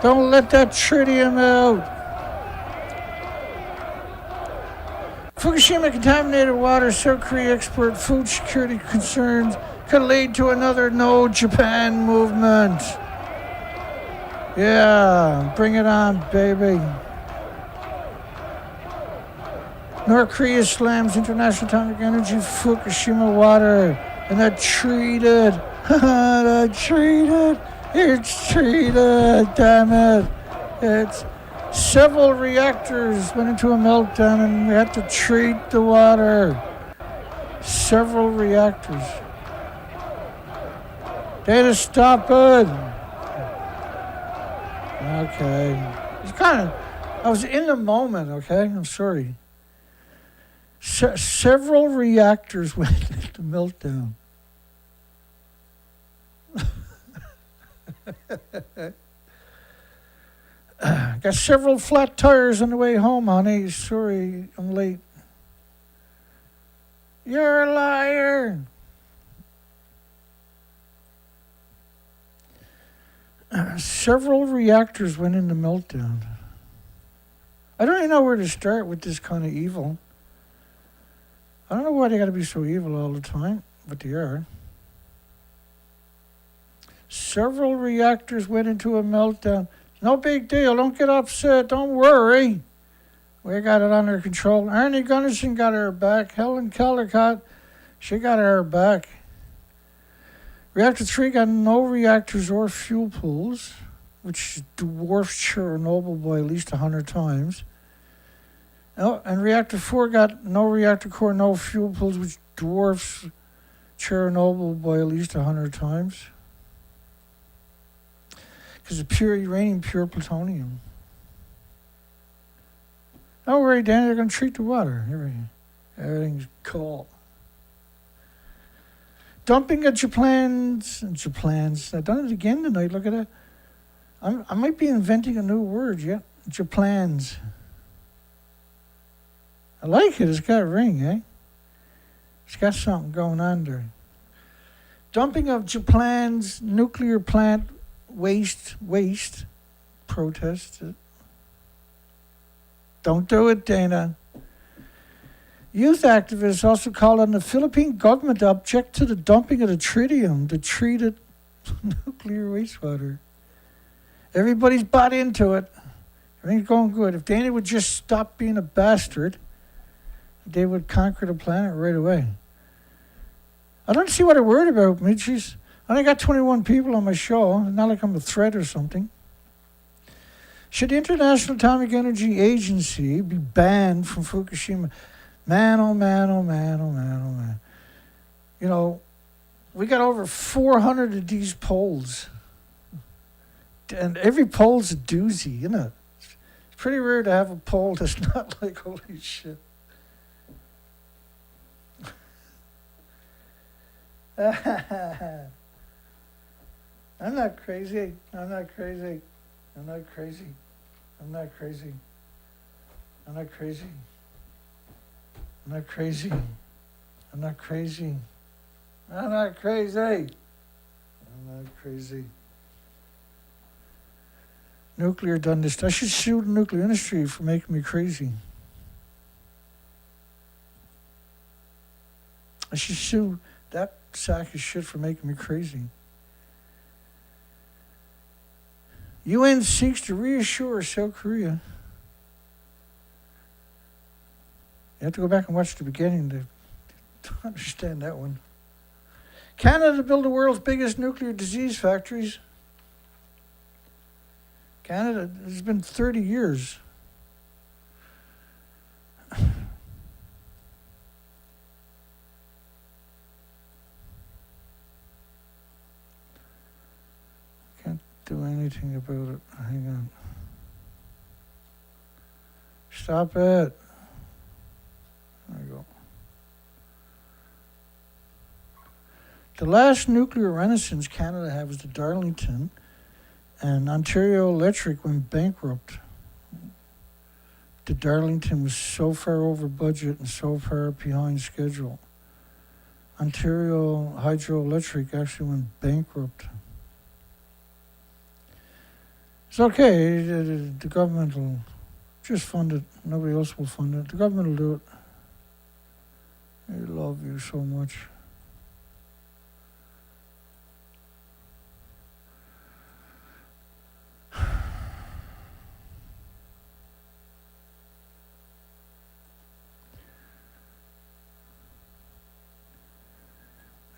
Don't let that tritium out. Fukushima contaminated water, South Korea export food security concerns could lead to another No Japan movement. Yeah, bring it on, baby. North Korea slams International Atomic Energy Fukushima water, and they're treated. It's treated, damn it. It's several reactors went into a meltdown and we had to treat the water. Several reactors. They had to stop it. Okay. It's I was in the moment, okay? I'm sorry. Several reactors went into meltdown. Got several flat tires on the way home, honey. Sorry, I'm late. You're a liar. Several reactors went into meltdown. I don't even know where to start with this kind of evil. I don't know why they got to be so evil all the time, but they are. Several reactors went into a meltdown. No big deal. Don't get upset. Don't worry. We got it under control. Ernie Gunnarsson got her back. Helen Kellercott, she got her back. Reactor 3 got no reactors or fuel pools, which dwarfs Chernobyl by at least 100 times. Oh, and Reactor 4 got no reactor core, no fuel pools, which dwarfs Chernobyl by at least 100 times. Because it's pure uranium, pure plutonium. Don't worry, Danny, they're going to treat the water. Everything's cool. Dumping at Japlans. I've done it again tonight. Look at that. I might be inventing a new word yet. Japlans. I like it. It's got a ring, eh? It's got something going on there. Dumping of Japan's nuclear plant waste protested. Don't do it, Dana. Youth activists also called on the Philippine government to object to the dumping of the tritium, the treated nuclear wastewater. Everybody's bought into it. Everything's going good. If Dana would just stop being a bastard, they would conquer the planet right away. I don't see what they're worried about, Mitchies. I only got 21 people on my show. It's not like I'm a threat or something. Should the International Atomic Energy Agency be banned from Fukushima? Man, oh man, oh man, oh man, oh man. You know, we got over 400 of these polls. And every poll's a doozy, isn't it? It's pretty rare to have a poll that's not like, holy shit. I'm not crazy. I'm not crazy. I'm not crazy. I'm not crazy. I'm not crazy. I'm not crazy. I'm not crazy. I'm not crazy. I'm not crazy. Nuclear done this. I should sue the nuclear industry for making me crazy. I should sue that sack of shit for making me crazy. UN seeks to reassure South Korea. You have to go back and watch the beginning to understand that one. Canada to build the world's biggest nuclear disease factories. Canada, it's been 30 years. Can't do anything about it. Hang on. Stop it. There we go. The last nuclear renaissance Canada had was the Darlington, and Ontario Electric went bankrupt. The Darlington was so far over budget and so far behind schedule. Ontario Hydroelectric actually went bankrupt. It's okay, the government will just fund it. Nobody else will fund it. The government will do it. They love you so much.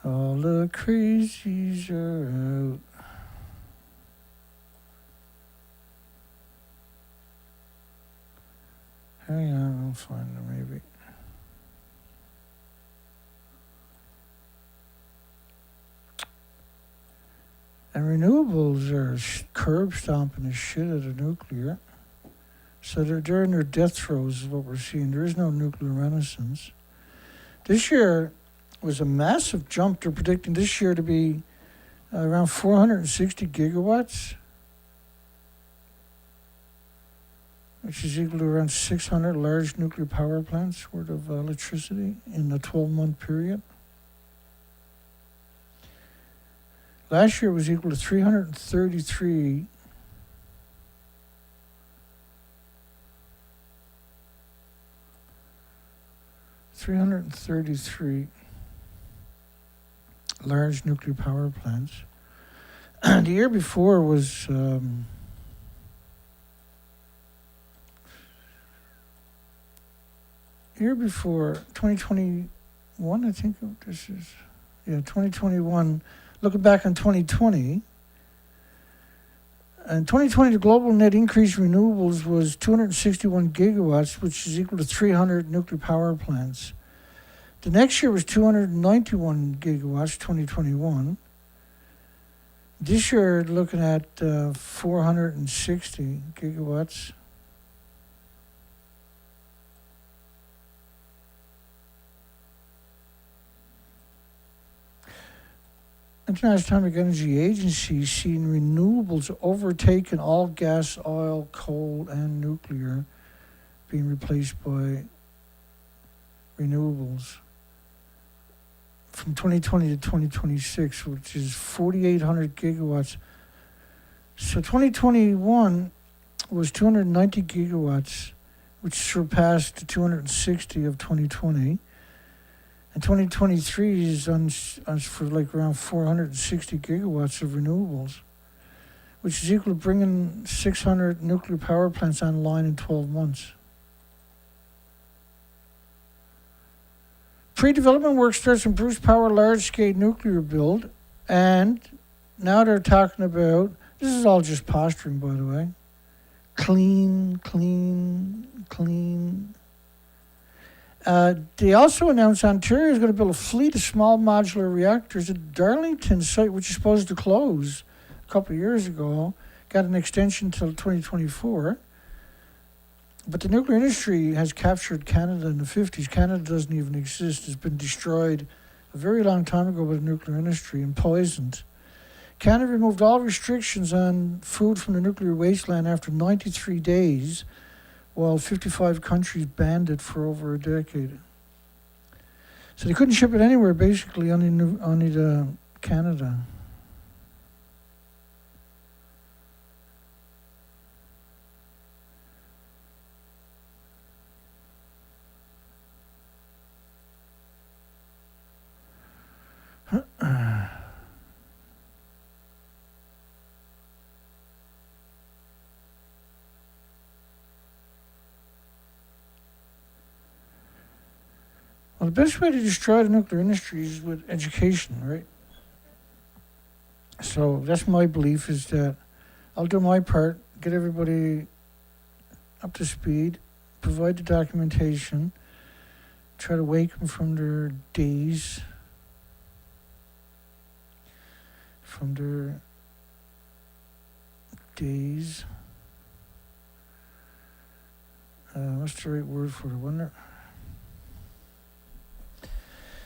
All the crazies are out. Hang on, I'll find them maybe. And renewables are curb stomping the shit out of nuclear. So they're in their death throes is what we're seeing. There is no nuclear renaissance. This year was a massive jump. They're predicting this year to be around 460 gigawatts, which is equal to around 600 large nuclear power plants worth of electricity in a 12-month period. Last year was equal to 333 large nuclear power plants. The year before was year before 2021, I think this is 2021. Looking back on 2020, in 2020, the global net increase in renewables was 261 gigawatts, which is equal to 300 nuclear power plants. The next year was 291 gigawatts, 2021. This year, looking at 460 gigawatts. International Atomic Energy Agency seen renewables overtaking all gas, oil, coal, and nuclear, being replaced by renewables. from 2020 to 2026, which is 4,800 gigawatts. So 2021 was 290 gigawatts, which surpassed the 260 of 2020. And 2023 is on for like around 460 gigawatts of renewables, which is equal to bringing 600 nuclear power plants online in 12 months. Pre-development work starts in Bruce Power large-scale nuclear build, and now they're talking about, this is all just posturing, by the way, clean. They also announced Ontario is going to build a fleet of small modular reactors at Darlington site, which is supposed to close a couple of years ago, got an extension till 2024. But the nuclear industry has captured Canada in the 50s. Canada doesn't even exist. It's been destroyed a very long time ago by the nuclear industry and poisoned. Canada removed all restrictions on food from the nuclear wasteland after 93 days, while 55 countries banned it for over a decade. So they couldn't ship it anywhere, basically, only to Canada. Well, the best way to destroy the nuclear industry is with education, right? So that's my belief, is that I'll do my part, get everybody up to speed, provide the documentation, try to wake them from their daze, what's the right word for it, wasn't it?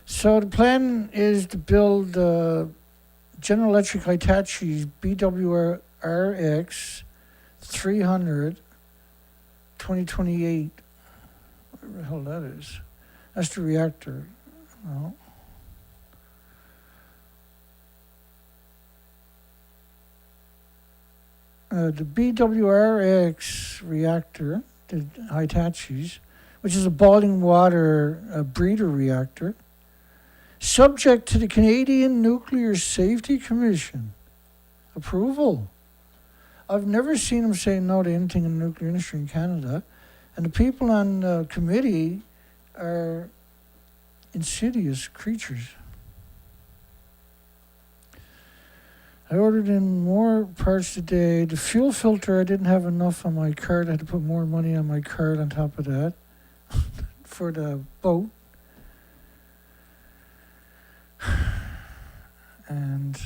So the plan is to build General Electric Hitachi's BWRX 300 2028. Whatever the hell that is. That's the reactor. No. The BWRX reactor, the Hitachi's, which is a boiling water breeder reactor, subject to the Canadian Nuclear Safety Commission approval. I've never seen them say no to anything in the nuclear industry in Canada, and the people on the committee are insidious creatures. I ordered in more parts today. The fuel filter, I didn't have enough on my card. I had to put more money on my card on top of that for the boat. And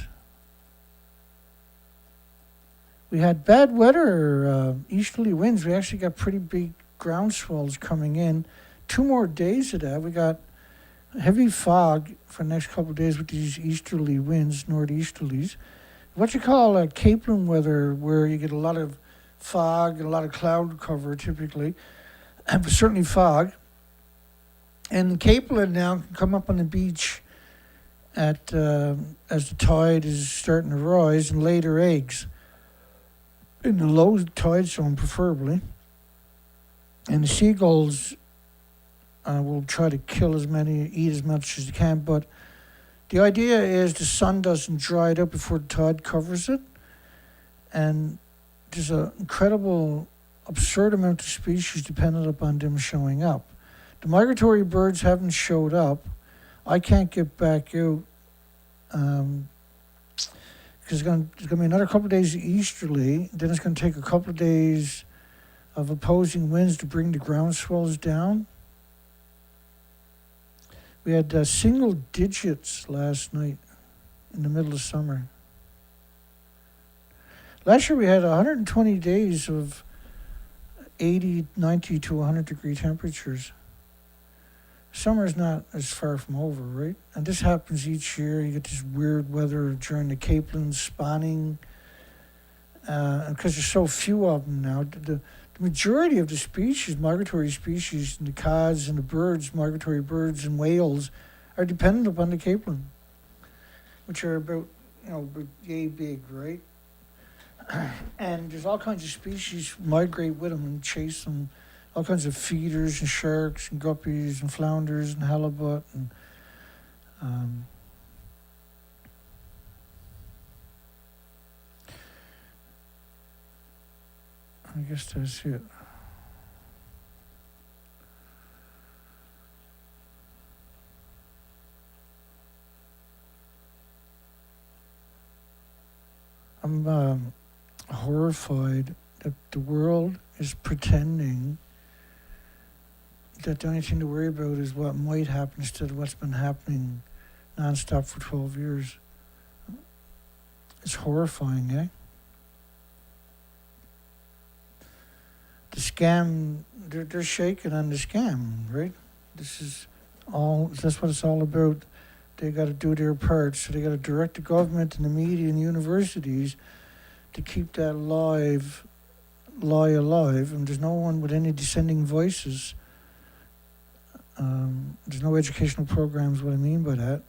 we had bad weather, easterly winds. We actually got pretty big ground swells coming in. 2 more days of that. We got heavy fog for the next couple of days with these easterly winds, northeasterlies. What you call a Capeland weather, where you get a lot of fog and a lot of cloud cover typically, but certainly fog. And Capeland now can come up on the beach at as the tide is starting to rise and lay their eggs in the low tide zone, preferably. And the seagulls will try to kill as many, eat as much as they can. But the idea is the sun doesn't dry it up before the tide covers it. And there's an incredible, absurd amount of species dependent upon them showing up. The migratory birds haven't showed up. I can't get back out because it's going to be another couple of days easterly. Then it's going to take a couple of days of opposing winds to bring the ground swells down. We had single digits last night in the middle of summer. Last year we had 120 days of 80, 90 to 100 degree temperatures. Summer is not as far from over, right? And this happens each year. You get this weird weather during the Capeland spawning. Because there's so few of them now. The majority of the species, migratory species, and the cods and the birds, migratory birds and whales, are dependent upon the capelin, which are about, about yay big, right? And there's all kinds of species migrate with them and chase them. All kinds of feeders and sharks and guppies and flounders and halibut and I guess that's it. I'm horrified that the world is pretending that the only thing to worry about is what might happen instead of what's been happening nonstop for 12 years. It's horrifying, eh? The scam, they're shaking on the scam, right? That's what it's all about. They got to do their part, so they got to direct the government and the media and universities to keep that lie alive, and there's no one with any dissenting voices. There's no educational programs, what I mean by that.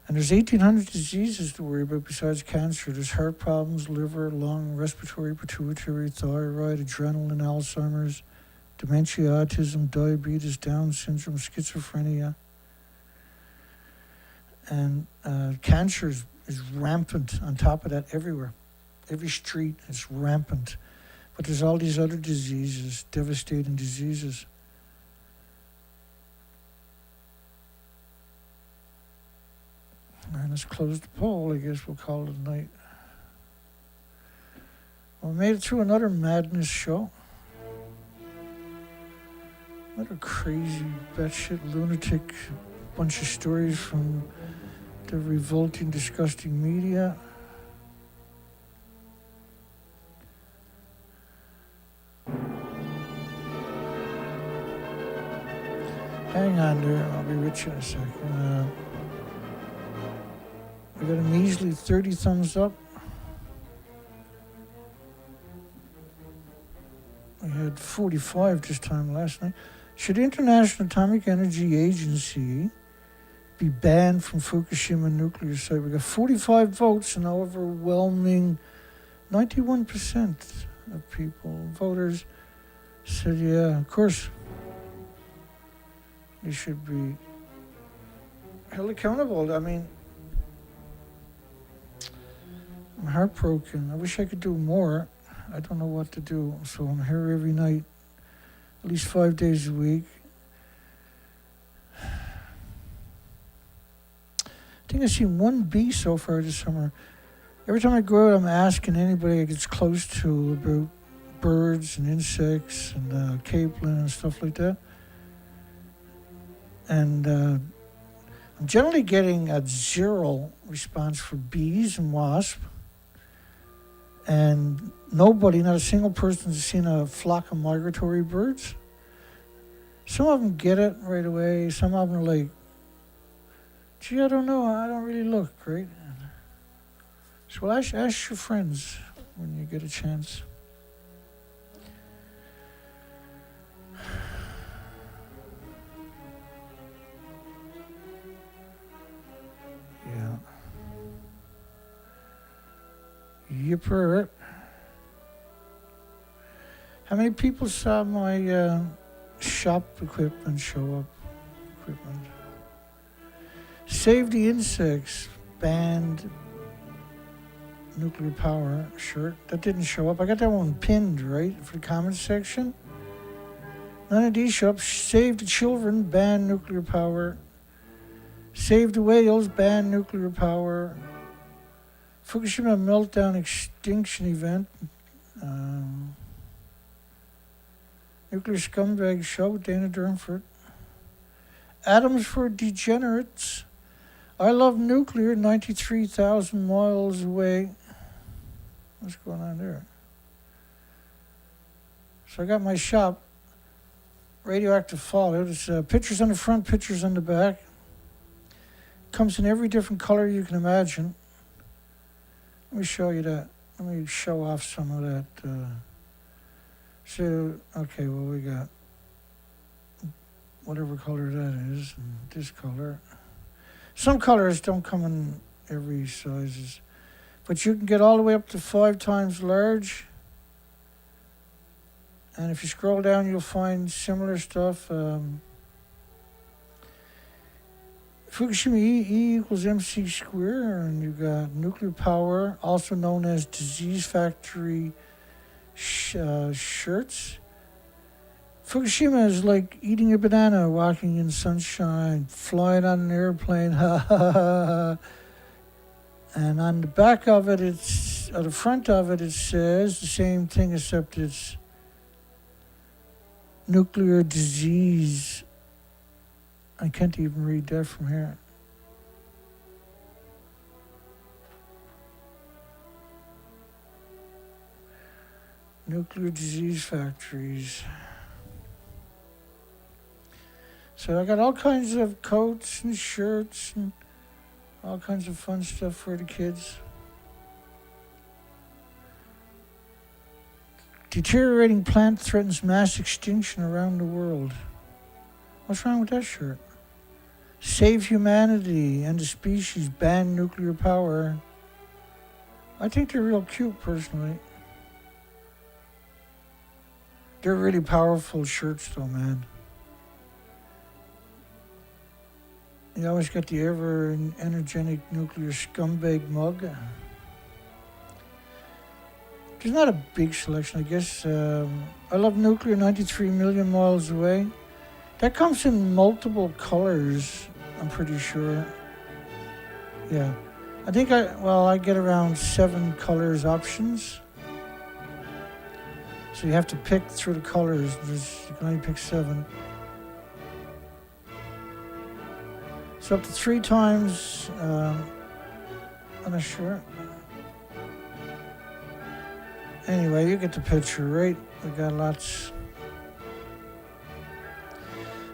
And there's 1,800 diseases to worry about besides cancer. There's heart problems, liver, lung, respiratory, pituitary, thyroid, adrenal and Alzheimer's, dementia, autism, diabetes, Down syndrome, schizophrenia. And cancer is rampant on top of that everywhere. Every street is rampant. But there's all these other diseases, devastating diseases. And let's close the poll. I guess we'll call it a night. Well, we made it through another madness show. Another crazy, batshit, lunatic bunch of stories from the revolting, disgusting media. Hang on there, I'll be with you in a second. We got a measly 30 thumbs up. We had 45 this time last night. Should the International Atomic Energy Agency be banned from Fukushima nuclear site? We got 45 votes and an overwhelming 91% of voters said, yeah, of course, they should be held accountable. I mean, I'm heartbroken. I wish I could do more. I don't know what to do, so I'm here every night, at least 5 days a week. I think I've seen one bee so far this summer. Every time I go out, I'm asking anybody I get close to about birds and insects and capelin and stuff like that. And I'm generally getting a zero response for bees and wasps. And nobody, not a single person, has seen a flock of migratory birds. Some of them get it right away. Some of them are like, gee, I don't know. I don't really look, right? So ask your friends when you get a chance. Yeah. Yipper. How many people saw my shop equipment show up? Save the insects, banned nuclear power shirt. That didn't show up. I got that one pinned, right, for the comments section. None of these show up. Save the children, ban nuclear power. Save the whales, ban nuclear power. Fukushima meltdown extinction event. Nuclear scumbag show, Dana Durnford. Atoms for degenerates. I love nuclear, 93,000 miles away. What's going on there? So I got my shop, radioactive fallout. It's pictures on the front, pictures on the back. Comes in every different color you can imagine. Let me show you that. Let me show off some of that. So, okay, what we got? whatever color that is, and this color. Some colors don't come in every sizes, but you can get all the way up to 5 times large. And if you scroll down, you'll find similar stuff. Fukushima E equals MC square, and you got nuclear power, also known as disease factory shirts. Fukushima is like eating a banana, walking in sunshine, flying on an airplane, ha ha ha. And on the back of it, at the front of it, it says the same thing, except it's nuclear disease. I can't even read that from here. Nuclear disease factories. So I got all kinds of coats and shirts and all kinds of fun stuff for the kids. Deteriorating plant threatens mass extinction around the world. What's wrong with that shirt? Save humanity and the species, ban nuclear power. I think they're real cute, personally. They're really powerful shirts, though, man. You always got the ever energetic nuclear scumbag mug. There's not a big selection, I guess. I love nuclear 93 million miles away. That comes in multiple colors, I'm pretty sure. Yeah. I think I get around 7 colors options. So you have to pick through the colors. You can only pick 7. So up to 3 times on a shirt. Anyway, you get the picture, right? We got lots.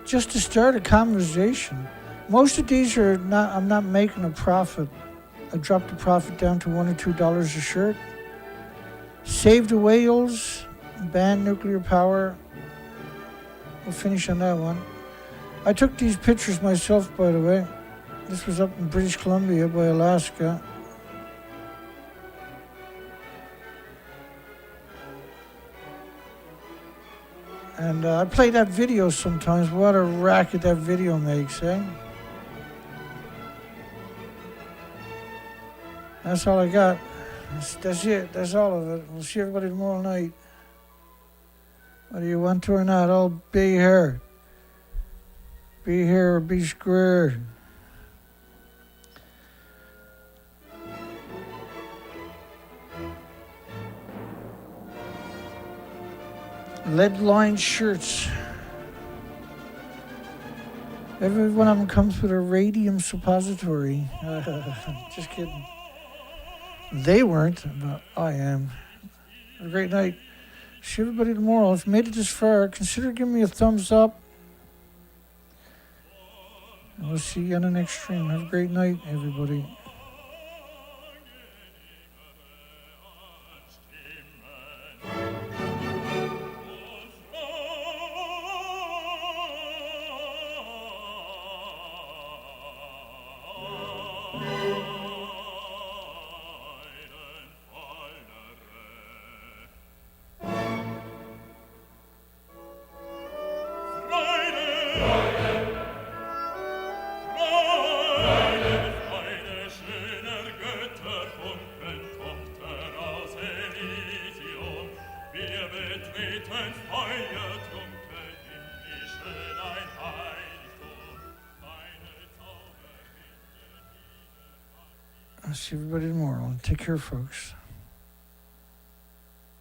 Just to start a conversation. Most of these are not, I'm not making a profit. I dropped the profit down to $1 or $2 a shirt. Save the whales, ban nuclear power. We'll finish on that one. I took these pictures myself, by the way. This was up in British Columbia by Alaska. And I play that video sometimes. What a racket that video makes, eh? That's all I got. That's it. That's all of it. We'll see everybody tomorrow night. Whether you want to or not, I'll be here. Be here or be square. Lead-lined shirts. Every one of them comes with a radium suppository. Just kidding. They weren't, but I am. Have a great night. See everybody tomorrow. If you made it this far, consider giving me a thumbs up. And we'll see you on the next stream. Have a great night, everybody. I'll see everybody tomorrow. Take care, folks.